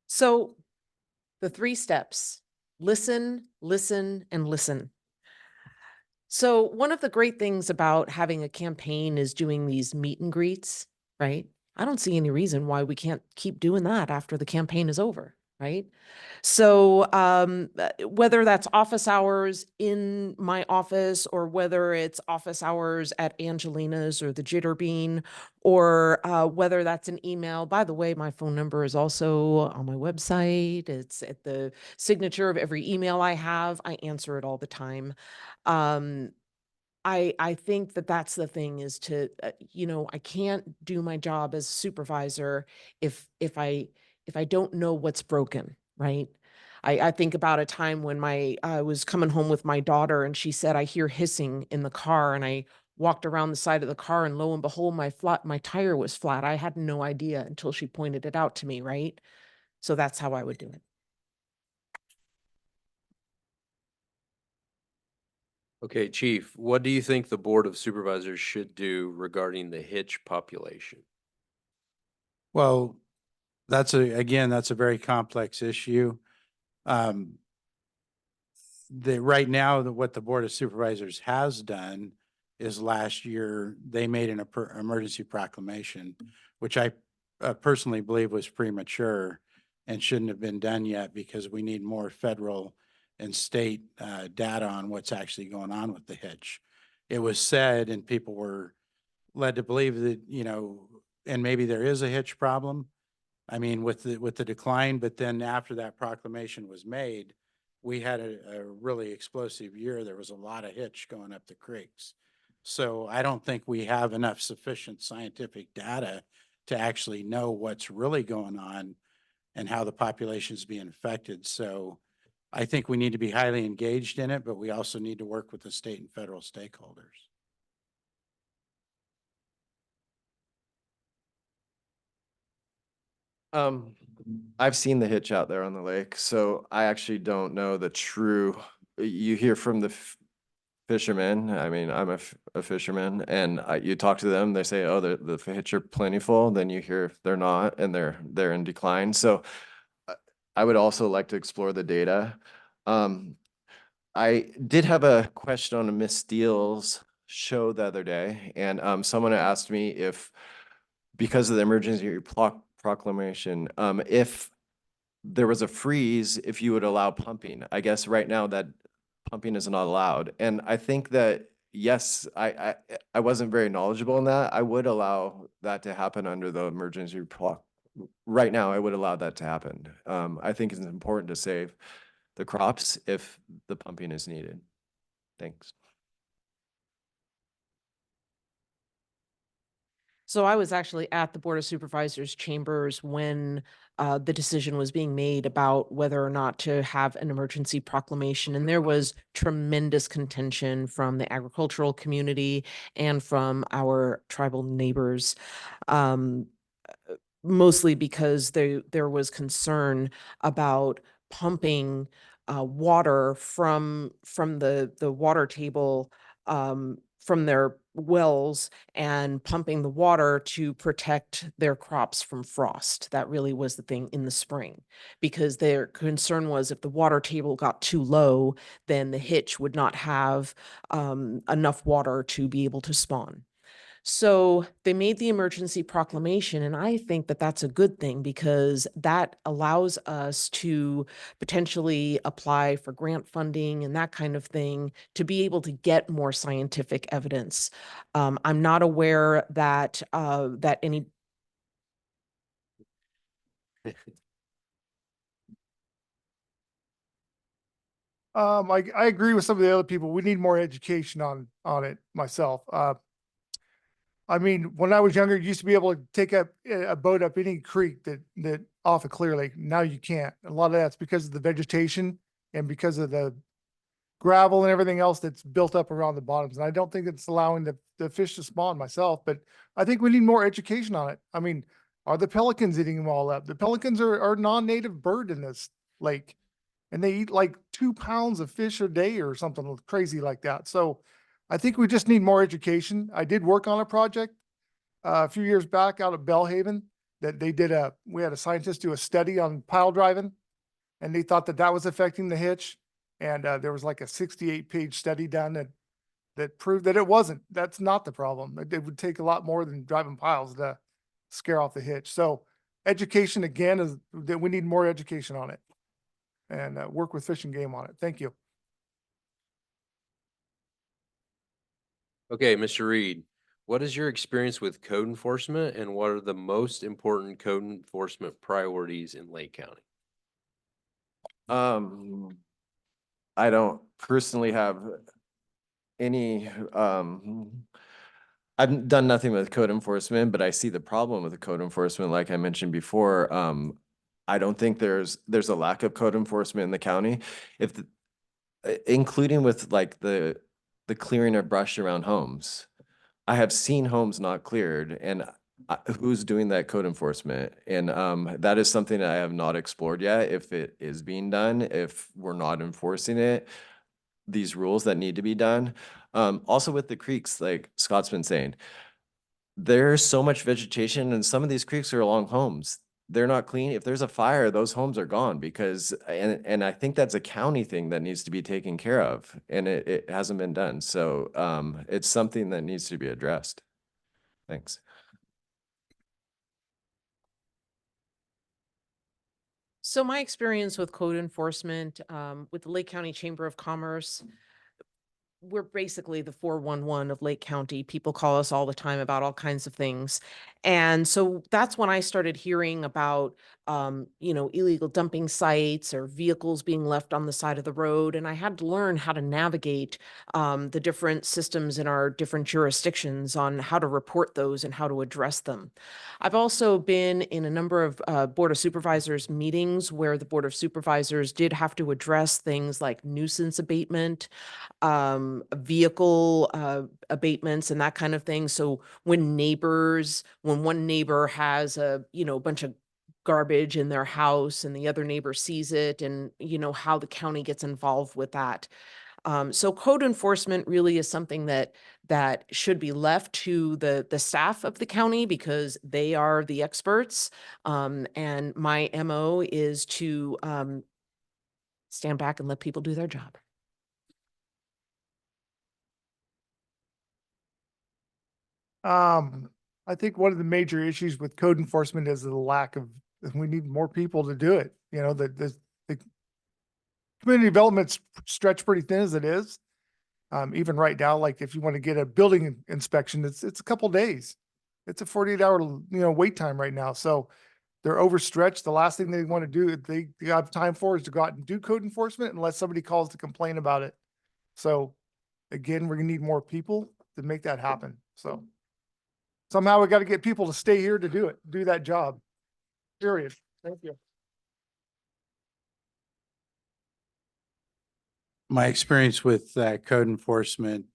So the 3 steps: listen, listen, and listen. So one of the great things about having a campaign is doing these meet and greets, right? I don't see any reason why we can't keep doing that after the campaign is over, right? So whether that's office hours in my office, or whether it's office hours at Angelina's or the Jitterbean, or whether that's an email. By the way, my phone number is also on my website. It's at the signature of every email I have. I answer it all the time. I think that that's the thing, is to, I can't do my job as supervisor if I don't know what's broken, right? I think about a time when I was coming home with my daughter, and she said, "I hear hissing in the car," and I walked around the side of the car, and lo and behold, my tire was flat. I had no idea until she pointed it out to me, right? So that's how I would do it. Okay, Chief, what do you think the Board of Supervisors should do regarding the hitch population? Well, that's a very complex issue. Right now, what the Board of Supervisors has done is last year, they made an emergency proclamation, which I personally believe was premature and shouldn't have been done yet, because we need more federal and state data on what's actually going on with the hitch. It was said, and people were led to believe that, and maybe there is a hitch problem. I mean, with the decline, but then after that proclamation was made, we had a really explosive year. There was a lot of hitch going up the creeks. So I don't think we have enough sufficient scientific data to actually know what's really going on and how the population is being affected. So I think we need to be highly engaged in it, but we also need to work with the state and federal stakeholders. I've seen the hitch out there on the lake, so I actually don't know the true, you hear from the fishermen. I mean, I'm a fisherman, and you talk to them, they say, oh, the hitch are plentiful. Then you hear they're not, and they're in decline. So I would also like to explore the data. I did have a question on Miss Steele's show the other day, and someone asked me if, because of the emergency proclamation, if there was a freeze, if you would allow pumping. I guess right now that pumping is not allowed, and I think that yes, I wasn't very knowledgeable in that. I would allow that to happen under the emergency right now. I would allow that to happen. I think it's important to save the crops if the pumping is needed. Thanks. So I was actually at the Board of Supervisors chambers when the decision was being made about whether or not to have an emergency proclamation. And there was tremendous contention from the agricultural community and from our tribal neighbors. Mostly because there was concern about pumping water from the water table from their wells and pumping the water to protect their crops from frost. That really was the thing in the spring, because their concern was if the water table got too low, then the hitch would not have enough water to be able to spawn. So they made the emergency proclamation, and I think that that's a good thing because that allows us to potentially apply for grant funding and that kind of thing to be able to get more scientific evidence. I'm not aware that that any. I agree with some of the other people. We need more education on it myself. I mean, when I was younger, you used to be able to take a boat up any creek that off of Clear Lake. Now you can't. A lot of that's because of the vegetation and because of the gravel and everything else that's built up around the bottoms. And I don't think it's allowing the fish to spawn myself, but I think we need more education on it. I mean, are the pelicans eating them all up? The pelicans are a non-native bird in this lake, and they eat like 2 pounds of fish a day or something crazy like that. So I think we just need more education. I did work on a project a few years back out of Bellhaven that we had a scientist do a study on pile driving, and they thought that was affecting the hitch. And there was like a 68-page study done that proved that it wasn't. That's not the problem. It would take a lot more than driving piles to scare off the hitch. So education again is that we need more education on it, and work with Fish and Game on it. Thank you. Okay, Mr. Reed, what is your experience with code enforcement and what are the most important code enforcement priorities in Lake County? I don't personally have any, I've done nothing with code enforcement, but I see the problem with the code enforcement. Like I mentioned before, I don't think there's a lack of code enforcement in the county. Including with like the clearing of brush around homes. I have seen homes not cleared, and who's doing that code enforcement? And that is something that I have not explored yet. If it is being done, if we're not enforcing it, these rules that need to be done. Also with the creeks, like Scott's been saying, there's so much vegetation, and some of these creeks are along homes. They're not clean. If there's a fire, those homes are gone because, and I think that's a county thing that needs to be taken care of, and it hasn't been done. So it's something that needs to be addressed. Thanks. So my experience with code enforcement with the Lake County Chamber of Commerce, we're basically the 411 of Lake County. People call us all the time about all kinds of things. And so that's when I started hearing about, illegal dumping sites or vehicles being left on the side of the road. And I had to learn how to navigate the different systems in our different jurisdictions on how to report those and how to address them. I've also been in a number of Board of Supervisors meetings where the Board of Supervisors did have to address things like nuisance abatement, vehicle abatements and that kind of thing. So when one neighbor has a bunch of garbage in their house and the other neighbor sees it, and how the county gets involved with that. So code enforcement really is something that should be left to the staff of the county because they are the experts. And my MO is to stand back and let people do their job. I think one of the major issues with code enforcement is the lack of, we need more people to do it. You know, the community development's stretched pretty thin as it is. Even right now, like if you want to get a building inspection, it's a couple days. It's a 48-hour, wait time right now. So they're overstretched. The last thing they want to do, they have time for is to go out and do code enforcement unless somebody calls to complain about it. So again, we're gonna need more people to make that happen. So somehow we got to get people to stay here to do that job. Period. Thank you. My experience with code enforcement,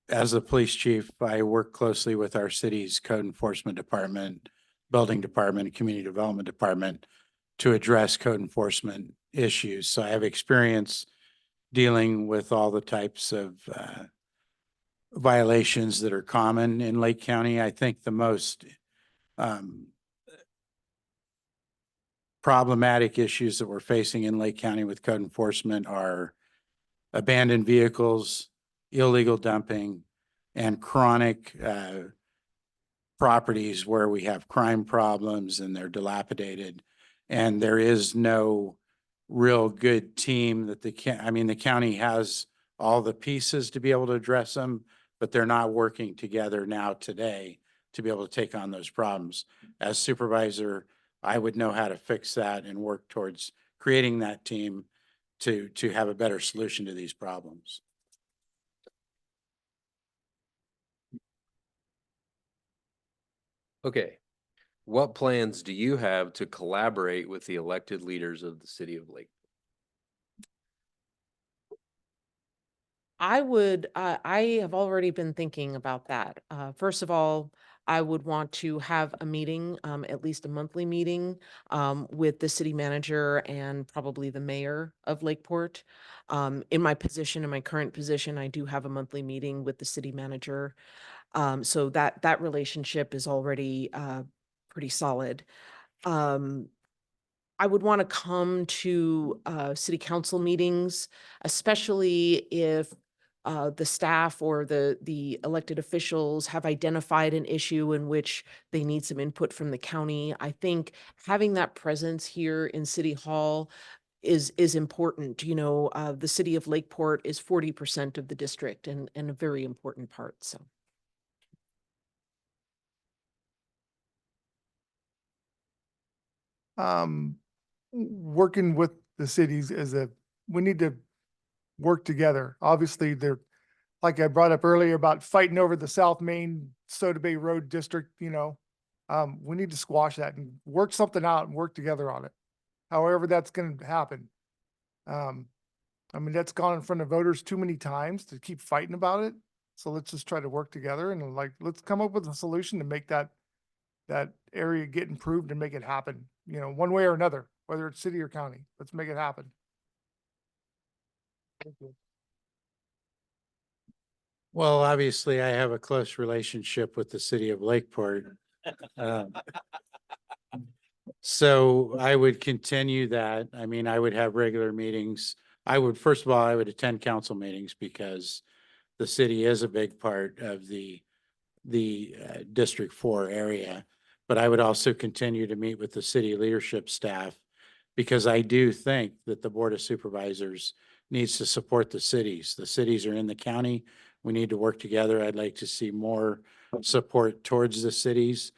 as a police chief, I work closely with our city's code enforcement department, building department, and community development department to address code enforcement issues. So I have experience dealing with all the types of violations that are common in Lake County. I think the most problematic issues that we're facing in Lake County with code enforcement are abandoned vehicles, illegal dumping, and chronic properties where we have crime problems and they're dilapidated. And there is no real good team that the county has all the pieces to be able to address them, but they're not working together now today to be able to take on those problems. As supervisor, I would know how to fix that and work towards creating that team to have a better solution to these problems. Okay. What plans do you have to collaborate with the elected leaders of the city of Lake? I have already been thinking about that. First of all, I would want to have a meeting, at least a monthly meeting, with the city manager and probably the mayor of Lakeport. In my current position, I do have a monthly meeting with the city manager. So that relationship is already, pretty solid. Um, I would want to come to city council meetings, especially if the staff or the elected officials have identified an issue in which they need some input from the county. I think having that presence here in City Hall is important. The city of Lakeport is 40% of the district and a very important part. So. Working with the cities we need to work together. Obviously, they're, like I brought up earlier about fighting over the South Main Soda Bay Road District, we need to squash that and work something out and work together on it. However, that's going to happen. That's gone in front of voters too many times to keep fighting about it. So let's just try to work together and let's come up with a solution to make that area get improved and make it happen, one way or another, whether it's city or county. Let's make it happen. Thank you. Well, obviously, I have a close relationship with the city of Lakeport. So I would continue that. I would have regular meetings. First of all, I would attend council meetings because the city is a big part of the District 4 area. But I would also continue to meet with the city leadership staff because I do think that the Board of Supervisors needs to support the cities. The cities are in the county. We need to work together. I'd like to see more support towards the cities.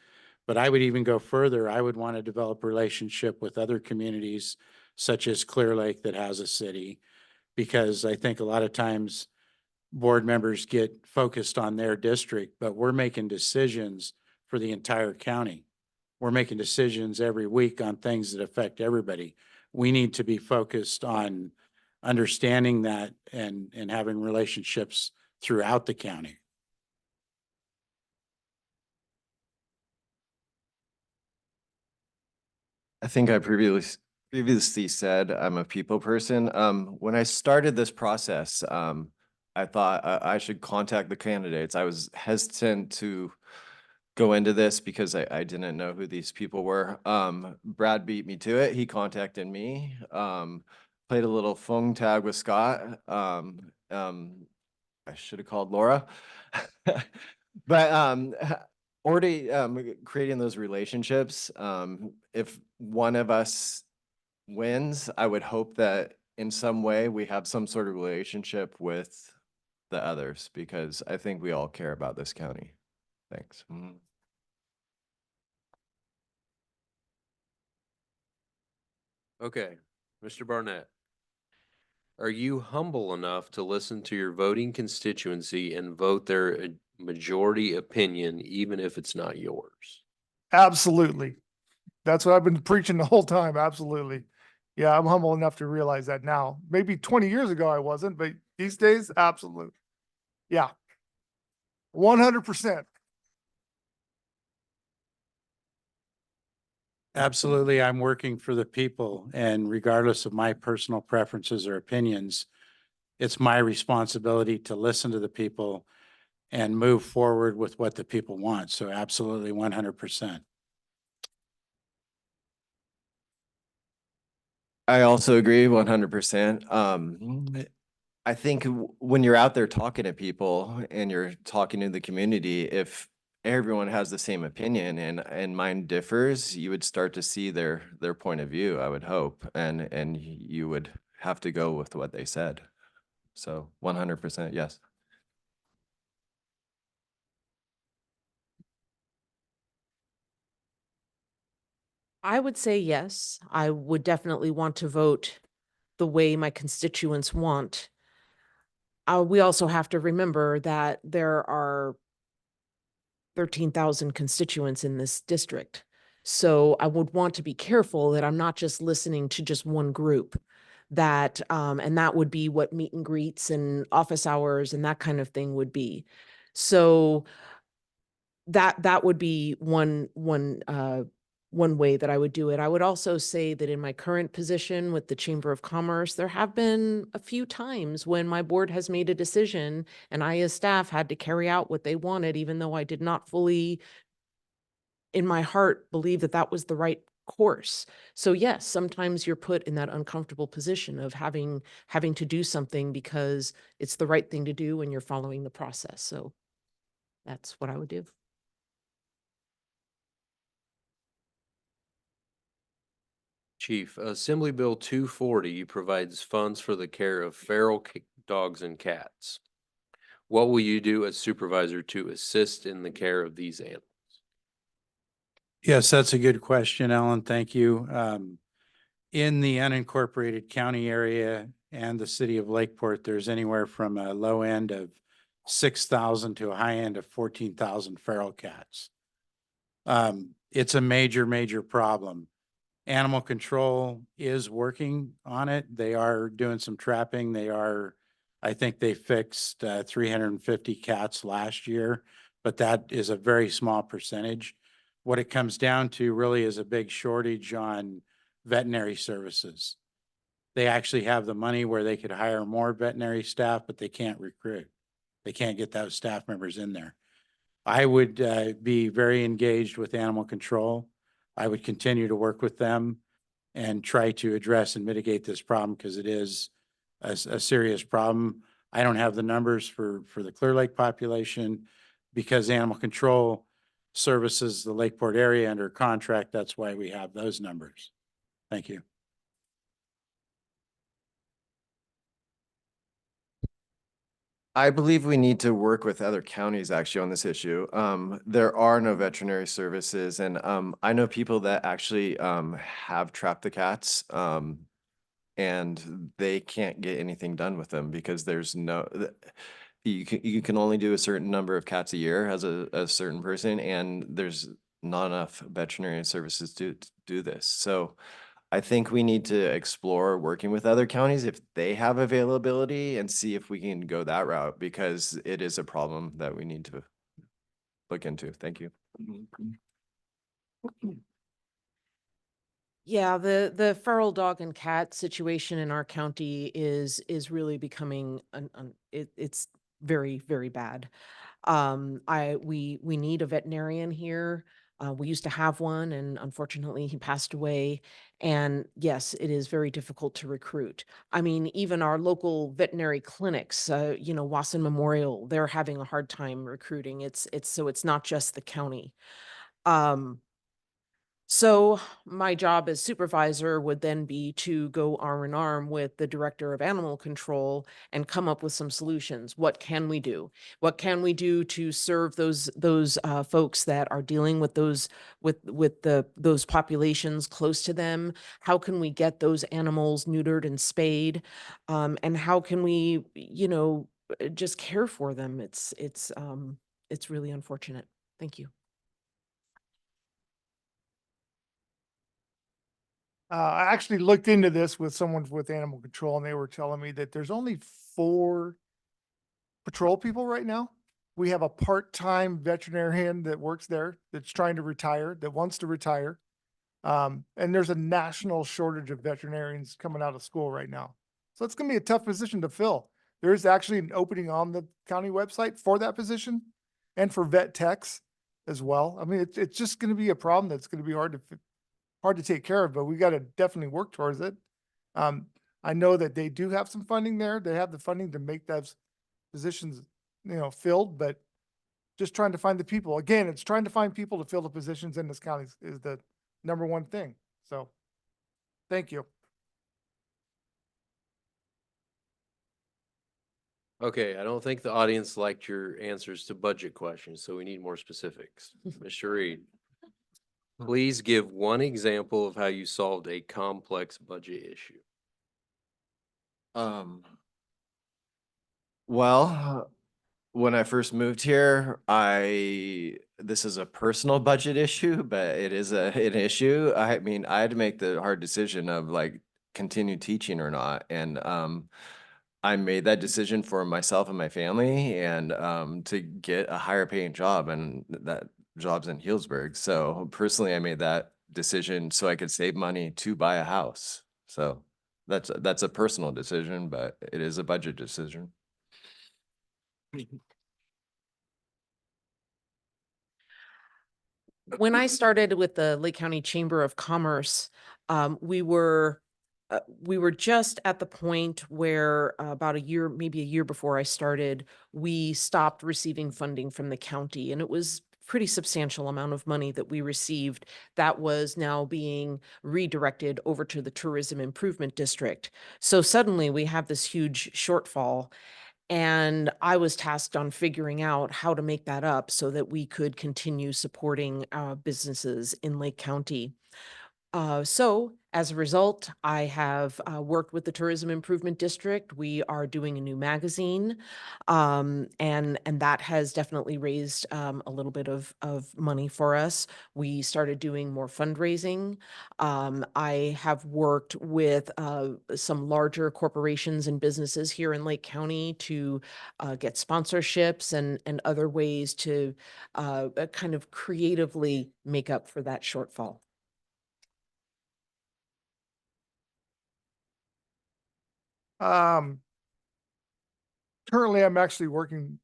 But I would even go further. I would want to develop a relationship with other communities such as Clear Lake that has a city, because I think a lot of times board members get focused on their district, but we're making decisions for the entire county. We're making decisions every week on things that affect everybody. We need to be focused on understanding that and having relationships throughout the county. I think I previously said I'm a people person. When I started this process, I thought I should contact the candidates. I was hesitant to go into this because I didn't know who these people were. Brad beat me to it. He contacted me, played a little phone tag with Scott. I should have called Laura. But already creating those relationships, if one of us wins, I would hope that in some way we have some sort of relationship with the others, because I think we all care about this county. Thanks. Okay, Mr. Barnett. Are you humble enough to listen to your voting constituency and vote their majority opinion, even if it's not yours? Absolutely. That's what I've been preaching the whole time. Absolutely. Yeah, I'm humble enough to realize that now. Maybe 20 years ago I wasn't, but these days, absolutely. Yeah. 100%. Absolutely, I'm working for the people, and regardless of my personal preferences or opinions, it's my responsibility to listen to the people and move forward with what the people want. So absolutely 100%. I also agree 100%. I think when you're out there talking to people and you're talking to the community, if everyone has the same opinion and mine differs, you would start to see their point of view, I would hope, and you would have to go with what they said. So 100%, yes. I would say yes. I would definitely want to vote the way my constituents want. We also have to remember that there are 13,000 constituents in this district. So I would want to be careful that I'm not just listening to just one group, that and that would be what meet and greets and office hours and that kind of thing would be. So that would be one way that I would do it. I would also say that in my current position with the Chamber of Commerce, there have been a few times when my board has made a decision and I as staff had to carry out what they wanted, even though I did not fully in my heart believe that that was the right course. So yes, sometimes you're put in that uncomfortable position of having to do something because it's the right thing to do and you're following the process. So that's what I would do. Chief, Assembly Bill 240 provides funds for the care of feral dogs and cats. What will you do as supervisor to assist in the care of these animals? Yes, that's a good question, Ellen. Thank you. In the unincorporated county area and the city of Lakeport, there's anywhere from a low end of 6,000 to a high end of 14,000 feral cats. It's a major, major problem. Animal control is working on it. They are doing some trapping. I think they fixed 350 cats last year, but that is a very small percentage. What it comes down to really is a big shortage on veterinary services. They actually have the money where they could hire more veterinary staff, but they can't recruit. They can't get those staff members in there. I would be very engaged with animal control. I would continue to work with them and try to address and mitigate this problem because it is a serious problem. I don't have the numbers for the Clear Lake population because animal control services the Lakeport area under contract. That's why we have those numbers. Thank you. I believe we need to work with other counties actually on this issue. There are no veterinary services, and I know people that actually have trapped the cats, and they can't get anything done with them because there's you can only do a certain number of cats a year as a certain person, and there's not enough veterinary services to do this. So I think we need to explore working with other counties if they have availability and see if we can go that route, because it is a problem that we need to look into. Thank you. Yeah, the feral dog and cat situation in our county is really becoming it's very, very bad. We need a veterinarian here. We used to have one, and unfortunately he passed away. And yes, it is very difficult to recruit. I mean, even our local veterinary clinics, Wasson Memorial, they're having a hard time recruiting. It's not just the county. Um, so my job as supervisor would then be to go arm in arm with the director of animal control and come up with some solutions. What can we do? What can we do to serve those folks that are dealing with those populations close to them? How can we get those animals neutered and spayed? And how can we, just care for them? It's really unfortunate. Thank you. I actually looked into this with someone with animal control, and they were telling me that there's only 4 patrol people right now. We have a part-time veterinarian that works there that's trying to retire, that wants to retire. And there's a national shortage of veterinarians coming out of school right now. So it's gonna be a tough position to fill. There is actually an opening on the county website for that position and for vet techs as well. I mean, it's just gonna be a problem that's gonna be hard to take care of, but we got to definitely work towards it. I know that they do have some funding there. They have the funding to make those positions, filled, but just trying to find the people. Again, it's trying to find people to fill the positions in this county is the number one thing. So, thank you. Okay, I don't think the audience liked your answers to budget questions, so we need more specifics. Mr. Reed, please give one example of how you solved a complex budget issue. Well, when I first moved here, this is a personal budget issue, but it is an issue. I mean, I had to make the hard decision of like continue teaching or not. And I made that decision for myself and my family and to get a higher paying job, and that job's in Healdsburg. So personally, I made that decision so I could save money to buy a house. So that's a personal decision, but it is a budget decision. When I started with the Lake County Chamber of Commerce, we were just at the point where about maybe a year before I started, we stopped receiving funding from the county, and it was pretty substantial amount of money that we received that was now being redirected over to the Tourism Improvement District. So suddenly we have this huge shortfall. And I was tasked on figuring out how to make that up so that we could continue supporting businesses in Lake County. So as a result, I have worked with the Tourism Improvement District. We are doing a new magazine, and that has definitely raised a little bit of money for us. We started doing more fundraising. I have worked with some larger corporations and businesses here in Lake County to get sponsorships and other ways to kind of creatively make up for that shortfall. Currently I'm actually working,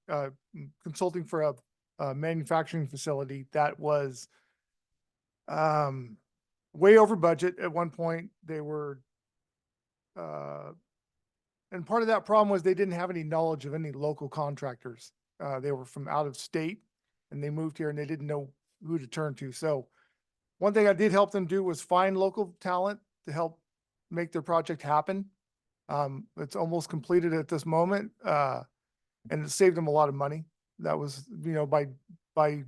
consulting for a manufacturing facility that was, way over budget at one point. They were, and part of that problem was they didn't have any knowledge of any local contractors. They were from out of state and they moved here and they didn't know who to turn to. So one thing I did help them do was find local talent to help make their project happen. It's almost completed at this moment, and it saved them a lot of money. That was, by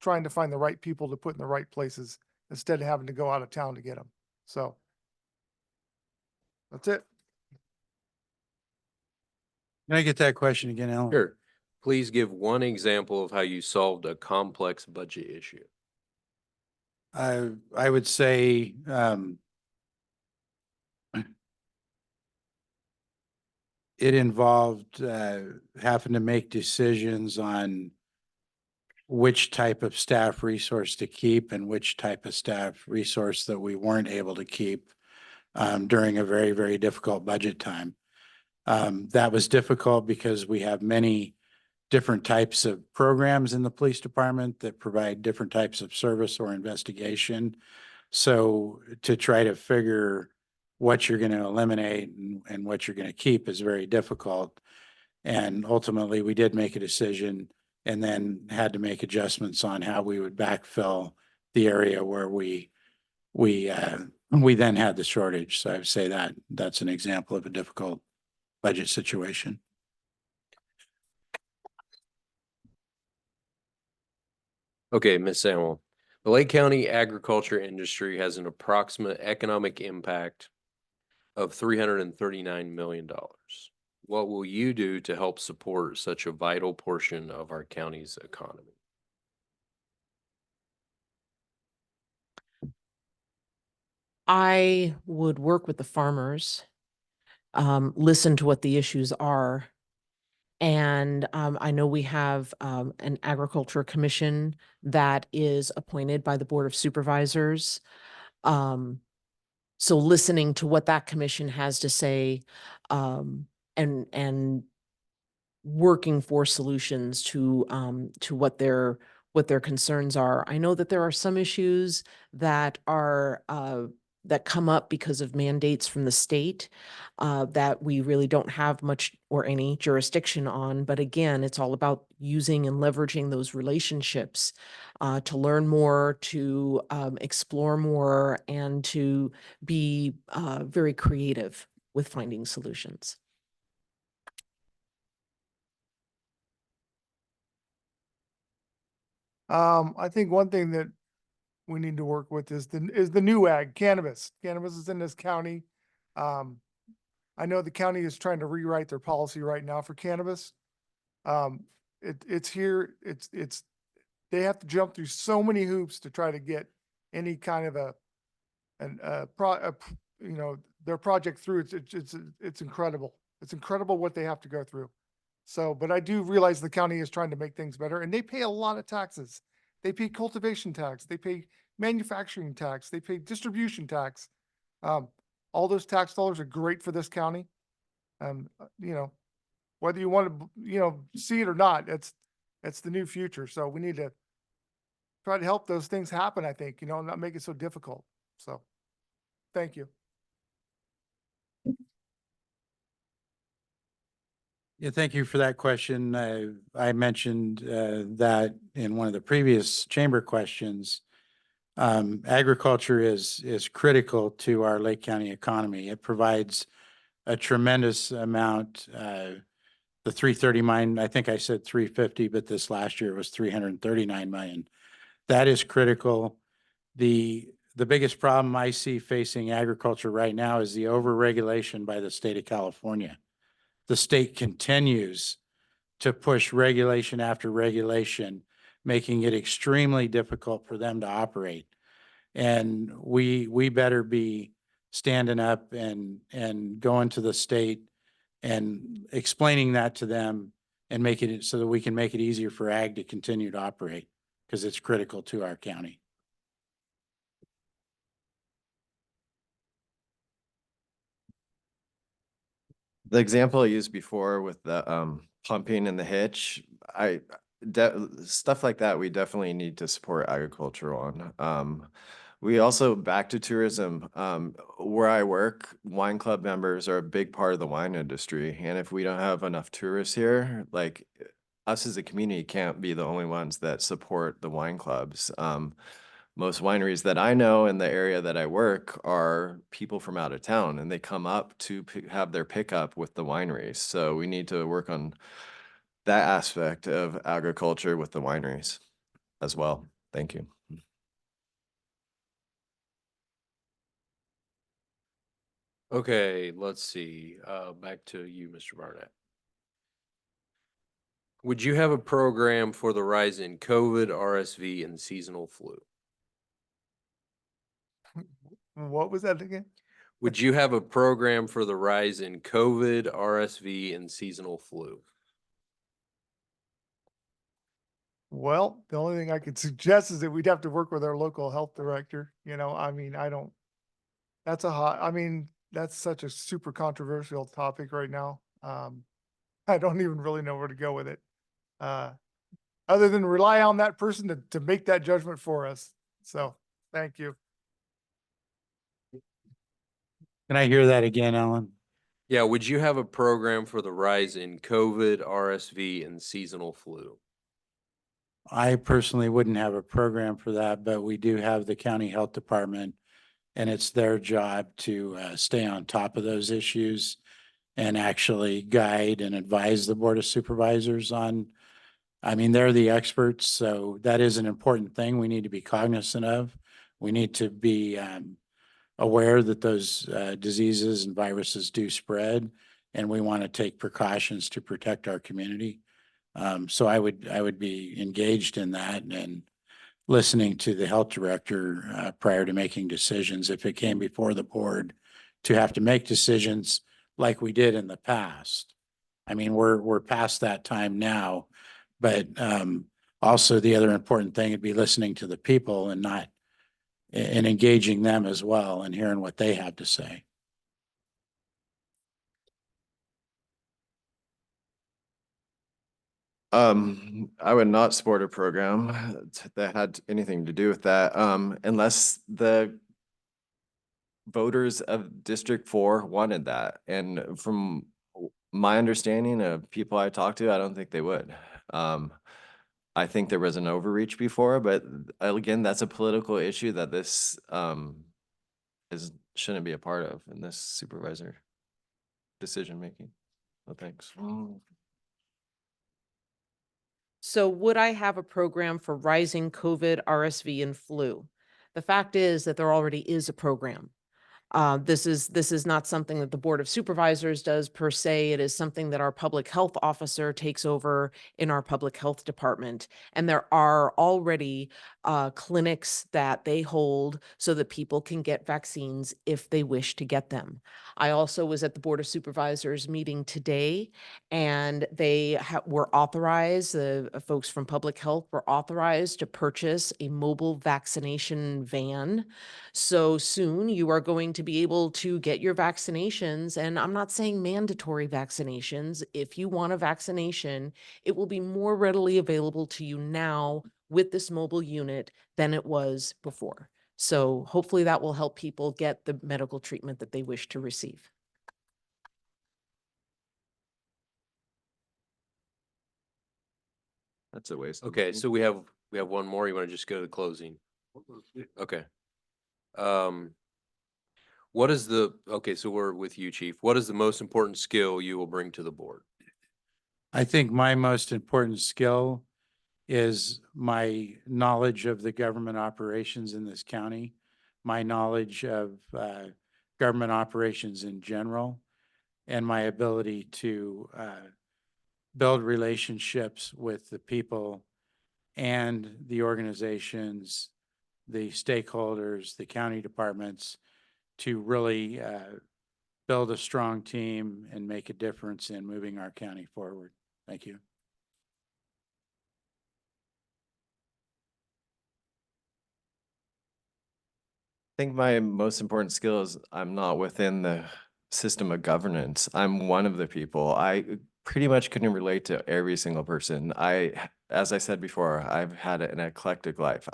trying to find the right people to put in the right places instead of having to go out of town to get them. So that's it. Can I get that question again, Alan? Sure. Please give one example of how you solved a complex budget issue. I would say, it involved, having to make decisions on which type of staff resource to keep and which type of staff resource that we weren't able to keep, during a very, very difficult budget time. That was difficult because we have many different types of programs in the police department that provide different types of service or investigation. So to try to figure what you're going to eliminate and what you're going to keep is very difficult. And ultimately, we did make a decision and then had to make adjustments on how we would backfill the area where we then had the shortage. So I would say that that's an example of a difficult budget situation. Okay, Ms. Samuel, the Lake County agriculture industry has an approximate economic impact of $339 million. What will you do to help support such a vital portion of our county's economy? I would work with the farmers, listen to what the issues are. And I know we have an agriculture commission that is appointed by the Board of Supervisors. So listening to what that commission has to say, and working for solutions to what their concerns are. I know that there are some issues that are that come up because of mandates from the state that we really don't have much or any jurisdiction on. But again, it's all about using and leveraging those relationships to learn more, to explore more, and to be very creative with finding solutions. I think one thing that we need to work with is the new ag cannabis. Cannabis is in this county. I know the county is trying to rewrite their policy right now for cannabis. It's here, they have to jump through so many hoops to try to get any kind of their project through. It's incredible. It's incredible what they have to go through. So, but I do realize the county is trying to make things better, and they pay a lot of taxes. They pay cultivation tax, they pay manufacturing tax, they pay distribution tax. All those tax dollars are great for this county. Whether you want to, see it or not, that's the new future. So we need to try to help those things happen, I think, not make it so difficult. So, thank you. Yeah, thank you for that question. I mentioned that in one of the previous chamber questions. Agriculture is critical to our Lake County economy. It provides a tremendous amount. The 330 million, I think I said 350, but this last year was 339 million. That is critical. The biggest problem I see facing agriculture right now is the overregulation by the state of California. The state continues to push regulation after regulation, making it extremely difficult for them to operate. And we better be standing up and going to the state and explaining that to them and making it so that we can make it easier for ag to continue to operate, because it's critical to our county. The example I used before with the pumping and the hitch, stuff like that, we definitely need to support agriculture on. We also, back to tourism, where I work, wine club members are a big part of the wine industry. And if we don't have enough tourists here, like us as a community can't be the only ones that support the wine clubs. Most wineries that I know in the area that I work are people from out of town, and they come up to have their pickup with the wineries. So we need to work on that aspect of agriculture with the wineries as well. Thank you. Okay, let's see. Back to you, Mr. Barnett. Would you have a program for the rise in COVID, RSV, and seasonal flu? What was that again? Would you have a program for the rise in COVID, RSV, and seasonal flu? Well, the only thing I could suggest is that we'd have to work with our local health director. That's such a super controversial topic right now. I don't even really know where to go with it. other than rely on that person to make that judgment for us. So, thank you. Can I hear that again, Ellen? Yeah, would you have a program for the rise in COVID, RSV, and seasonal flu? I personally wouldn't have a program for that, but we do have the county health department, and it's their job to stay on top of those issues and actually guide and advise the Board of Supervisors on, I mean, they're the experts, so that is an important thing we need to be cognizant of. We need to be aware that those diseases and viruses do spread, and we want to take precautions to protect our community. So I would be engaged in that and listening to the health director prior to making decisions if it came before the board to have to make decisions like we did in the past. I mean, we're past that time now, but also the other important thing would be listening to the people and not and engaging them as well and hearing what they have to say. I would not support a program that had anything to do with that, unless the voters of District 4 wanted that. And from my understanding of people I talked to, I don't think they would. I think there was an overreach before, but again, that's a political issue that this shouldn't be a part of in this supervisor decision making. So thanks. So would I have a program for rising COVID, RSV, and flu? The fact is that there already is a program. This is not something that the Board of Supervisors does per se. It is something that our public health officer takes over in our public health department. And there are already clinics that they hold so that people can get vaccines if they wish to get them. I also was at the Board of Supervisors meeting today, and they were authorized, the folks from public health were authorized to purchase a mobile vaccination van. So soon you are going to be able to get your vaccinations. And I'm not saying mandatory vaccinations. If you want a vaccination, it will be more readily available to you now with this mobile unit than it was before. So hopefully that will help people get the medical treatment that they wish to receive. That's a waste. of Okay, money. so we have one more. You want to just go to the closing? Okay. What is okay, so we're with you, Chief. What is the most important skill you will bring to the board? I think my most important skill is my knowledge of the government operations in this county, my knowledge of government operations in general, and my ability to build relationships with the people and the organizations, the stakeholders, the county departments, to really build a strong team and make a difference in moving our county forward. Thank you. I think my most important skill is I'm not within the system of governance. I'm one of the people. I pretty much couldn't relate to every single person. As I said before, I've had an eclectic life.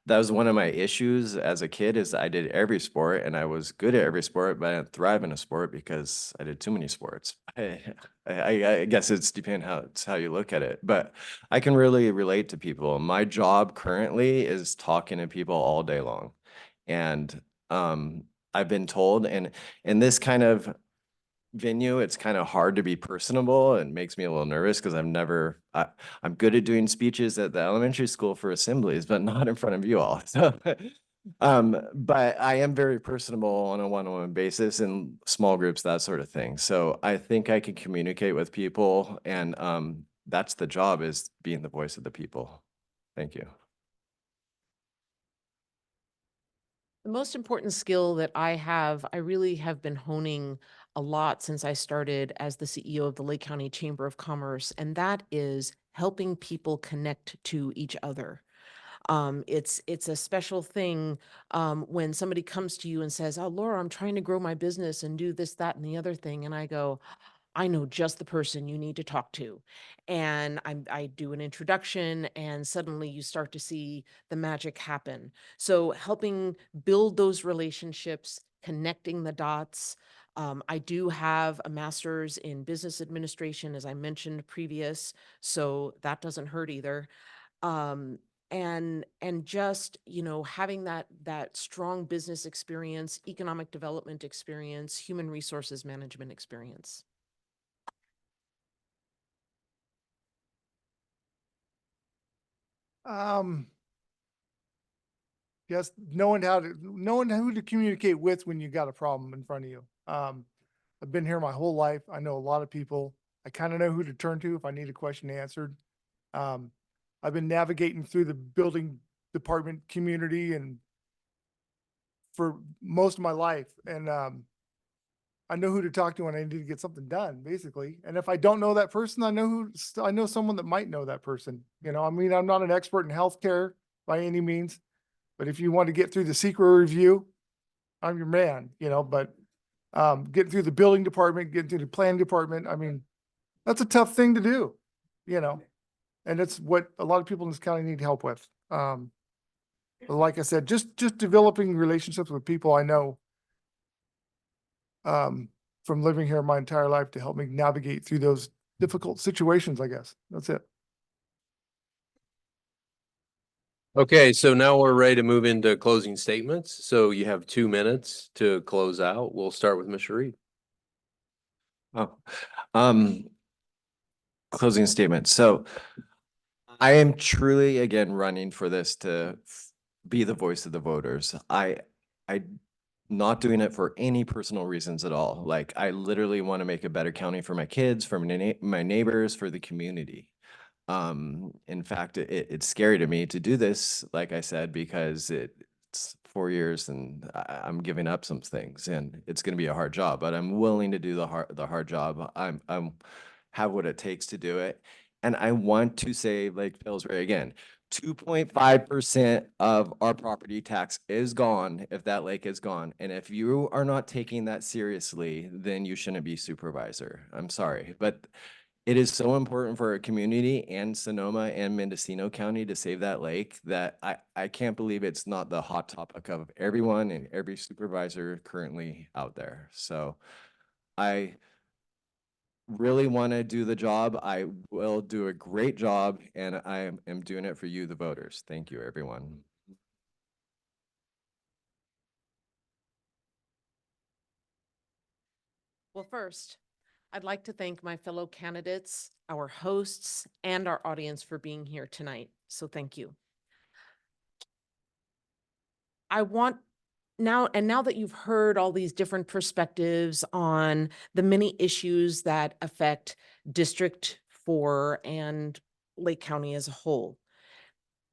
That was one of my issues as a kid, is I did every sport and I was good at every sport, but I didn't thrive in a sport because I did too many sports. I guess it's how you look at it, but I can really relate to people. My job currently is talking to people all day long. And I've been told, and in this kind of venue, it's kind of hard to be personable and makes me a little nervous because I'm good at doing speeches at the elementary school for assemblies, but not in front of you all. So, but I am very personable on a one-on-one basis in small groups, that sort of thing. So I think I can communicate with people, and that's the job, is being the voice of the people. Thank you. The most important skill that I really have been honing a lot since I started as the CEO of the Lake County Chamber of Commerce, and that is helping people connect to each other. It's a special thing when somebody comes to you and says, "Oh, Laura, I'm trying to grow my business and do this, that, and the other thing," and I go, I know just the person you need to talk to. And I do an introduction and suddenly you start to see the magic happen. So helping build those relationships, connecting the dots. I do have a master's in business administration, as I mentioned previous, so that doesn't hurt either. Um, and just, having that strong business experience, economic development experience, human resources management experience. Um, just knowing who to communicate with when you got a problem in front of you. I've been here my whole life. I know a lot of people. I kind of know who to turn to if I need a question answered. Um, I've been navigating through the building department community and for most of my life. And, I know who to talk to when I need to get something done, basically. And if I don't know that person, I know someone that might know that person. I mean, I'm not an expert in healthcare by any means, but if you want to get through the secret review, I'm your man, but getting through the building department, getting through the planning department, I mean, that's a tough thing to do, and it's what a lot of people in this county need help with. But like I said, just developing relationships with people I know from living here my entire life to help me navigate through those difficult situations, I guess. That's it. Okay, so now we're ready to move into closing statements. So you have 2 minutes to close out. We'll start with Mr. Reed. Oh, closing statement. So I am truly again running for this to be the voice of the voters. I not doing it for any personal reasons at all. Like I literally want to make a better county for my kids, for my neighbors, for the community. In fact, it's scary to me to do this, like I said, because it's 4 years and I'm giving up some things and it's going to be a hard job, but I'm willing to do the hard job. I'm have what it takes to do it. And I want to say, like Pillsbury again, 2.5% of our property tax is gone if that lake is gone. And if you are not taking that seriously, then you shouldn't be supervisor. I'm sorry, but it is so important for our community and Sonoma and Mendocino County to save that lake that I can't believe it's not the hot topic of everyone and every supervisor currently out there. So I really want to do the job. I will do a great job and I am doing it for you, the voters. Thank you, everyone. Well, first, I'd like to thank my fellow candidates, our hosts, and our audience for being here tonight. So thank you. I want now that you've heard all these different perspectives on the many issues that affect District 4 and Lake County as a whole,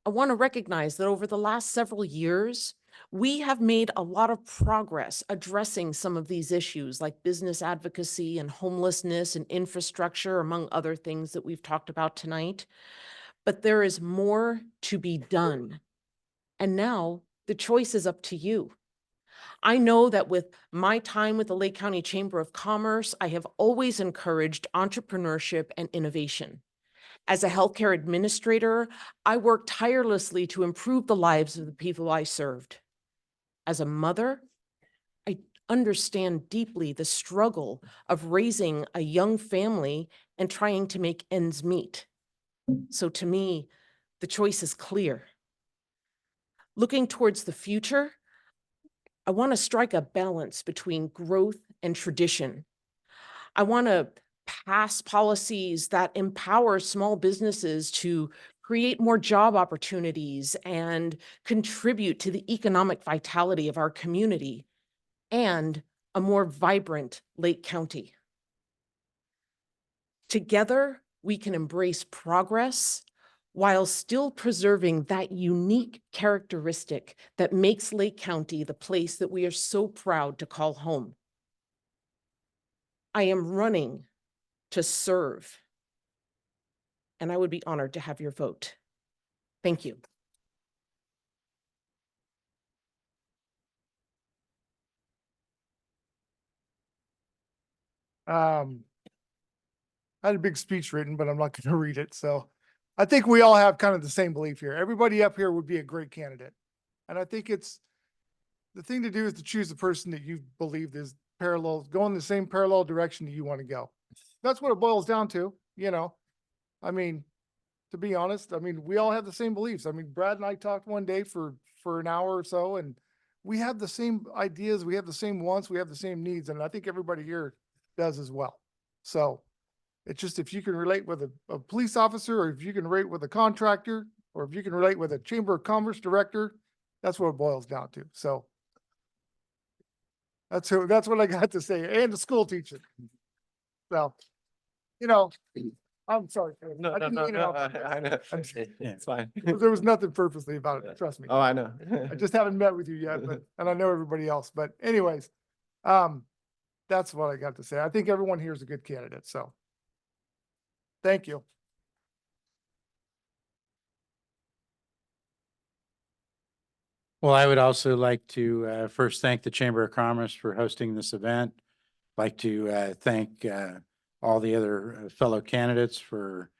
I want to recognize that over the last several years, we have made a lot of progress addressing some of these issues like business advocacy and homelessness and infrastructure, among other things that we've talked about tonight. But there is more to be done. And now the choice is up to you. I know that with my time with the Lake County Chamber of Commerce, I have always encouraged entrepreneurship and innovation. As a healthcare administrator, I worked tirelessly to improve the lives of the people I served. As a mother, I understand deeply the struggle of raising a young family and trying to make ends meet. So to me, the choice is clear. Looking towards the future, I want to strike a balance between growth and tradition. I want to pass policies that empower small businesses to create more job opportunities and contribute to the economic vitality of our community and a more vibrant Lake County. Together, we can embrace progress while still preserving that unique characteristic that makes Lake County the place that we are so proud to call home. I am running to serve, and I would be honored to have your vote. Thank you. had a big speech written, but I'm not going to read it. So I think we all have kind of the same belief here. Everybody up here would be a great candidate. And I think it's, the thing to do is to choose the person that you believe is parallel, go in the same parallel direction that you want to go. That's what it boils down to, you know. I mean, to be honest, I mean, we all have the same beliefs. I mean, Brad and I talked one day for an hour or so, and we have the same ideas, we have the same wants, we have the same needs, and I think everybody here does as well. So it's just if you can relate with a police officer, or if you can relate with a contractor, or if you can relate with a Chamber of Commerce director, that's what it boils down to. So that's what I got to say, and a school teacher. So, you know, I'm sorry. No, I no, didn't no, mean it no, out. I know. I'm- It's fine. There was nothing purposely about it, trust me. Oh, I know. I just haven't met with you yet, but, and I know everybody else, but anyways, that's what I got to say. I think everyone here is a good candidate, so. Thank you. Well, I would also like to first thank the Chamber of Commerce for hosting this event. Like to thank all the other fellow candidates for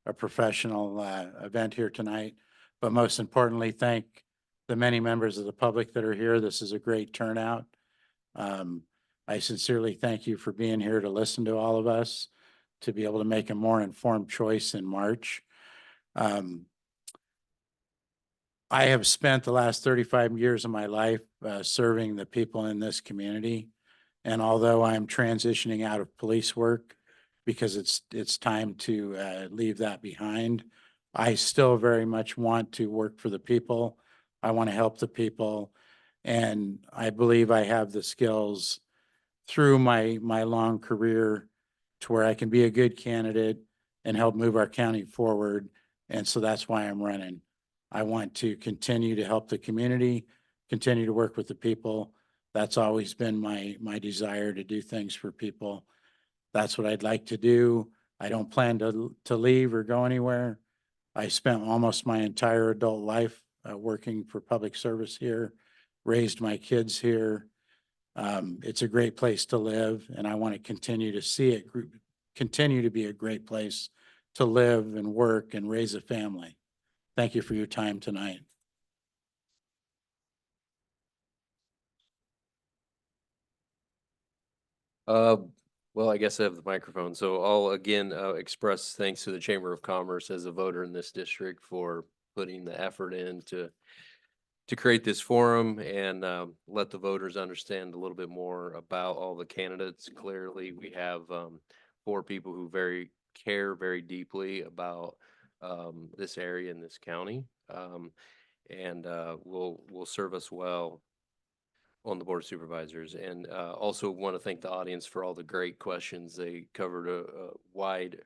a professional event here tonight. But most importantly, thank the many members of the public that are here. This is a great turnout. I sincerely thank you for being here to listen to all of us, to be able to make a more informed choice in March. I have spent the last 35 years of my life serving the people in this community. And although I'm transitioning out of police work because it's time to leave that behind, I still very much want to work for the people. I want to help the people. And I believe I have the skills through my long career to where I can be a good candidate and help move our county forward. And so that's why I'm running. I want to continue to help the community, continue to work with the people. That's always been my desire, to do things for people. That's what I'd like to do. I don't plan to leave or go anywhere. I spent almost my entire adult life working for public service here, raised my kids here. It's a great place to live, and I want to continue to see it continue to be a great place to live and work and raise a family. Thank you for your time tonight. Well, I guess I have the microphone. So I'll again express thanks to the Chamber of Commerce as a voter in this district for putting the effort in to create this forum and let the voters understand a little bit more about all the candidates. Clearly, we have 4 people who care very deeply about this area in this county, and will serve us well on the Board of Supervisors. And also want to thank the audience for all the great questions. They covered a wide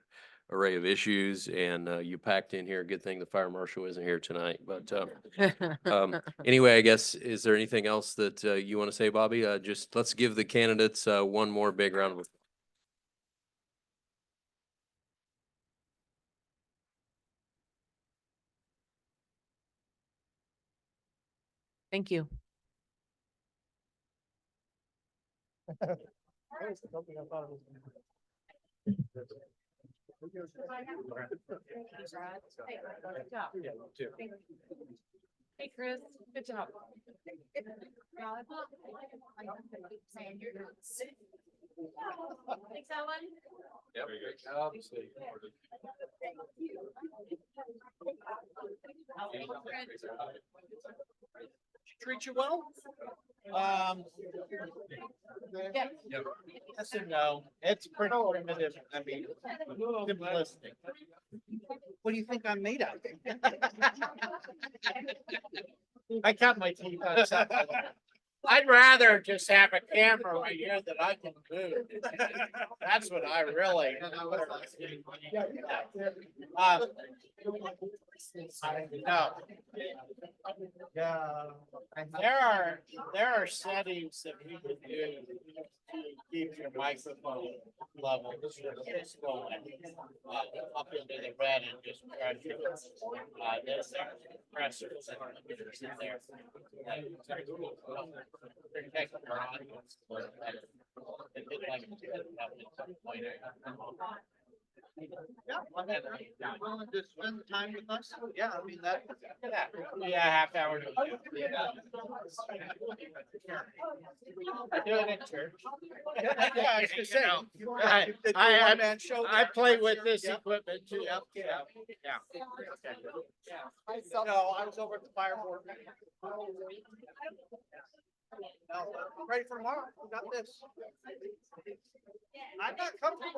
array of issues, and you packed in here. Good thing the fire marshal isn't here tonight. But anyway, I guess, is there anything else that you want to say, Bobby? Just let's give the candidates one more big round of applause. Thank you. Hey, Chris, good job. Thanks, Ellen. Treat you well? Yeah. Yes and no. It's pretty primitive. I mean, simplistic. What do you think I'm made of? I cut my teeth on something. I'd rather just have a camera right here that I can move. That's what I really. No. Yeah. There are settings that we can do to keep your microphone level just going up into the red and just press it. There's pressers in there. Protect your audience. Yeah, willing to spend time with us? Yeah, I mean, that. Yeah, half hour. I do it at church. Yeah, I was gonna say. I, I play with this equipment too. Yeah. No, I was over at the fire board. No, ready for tomorrow, we got this. I'm not comfortable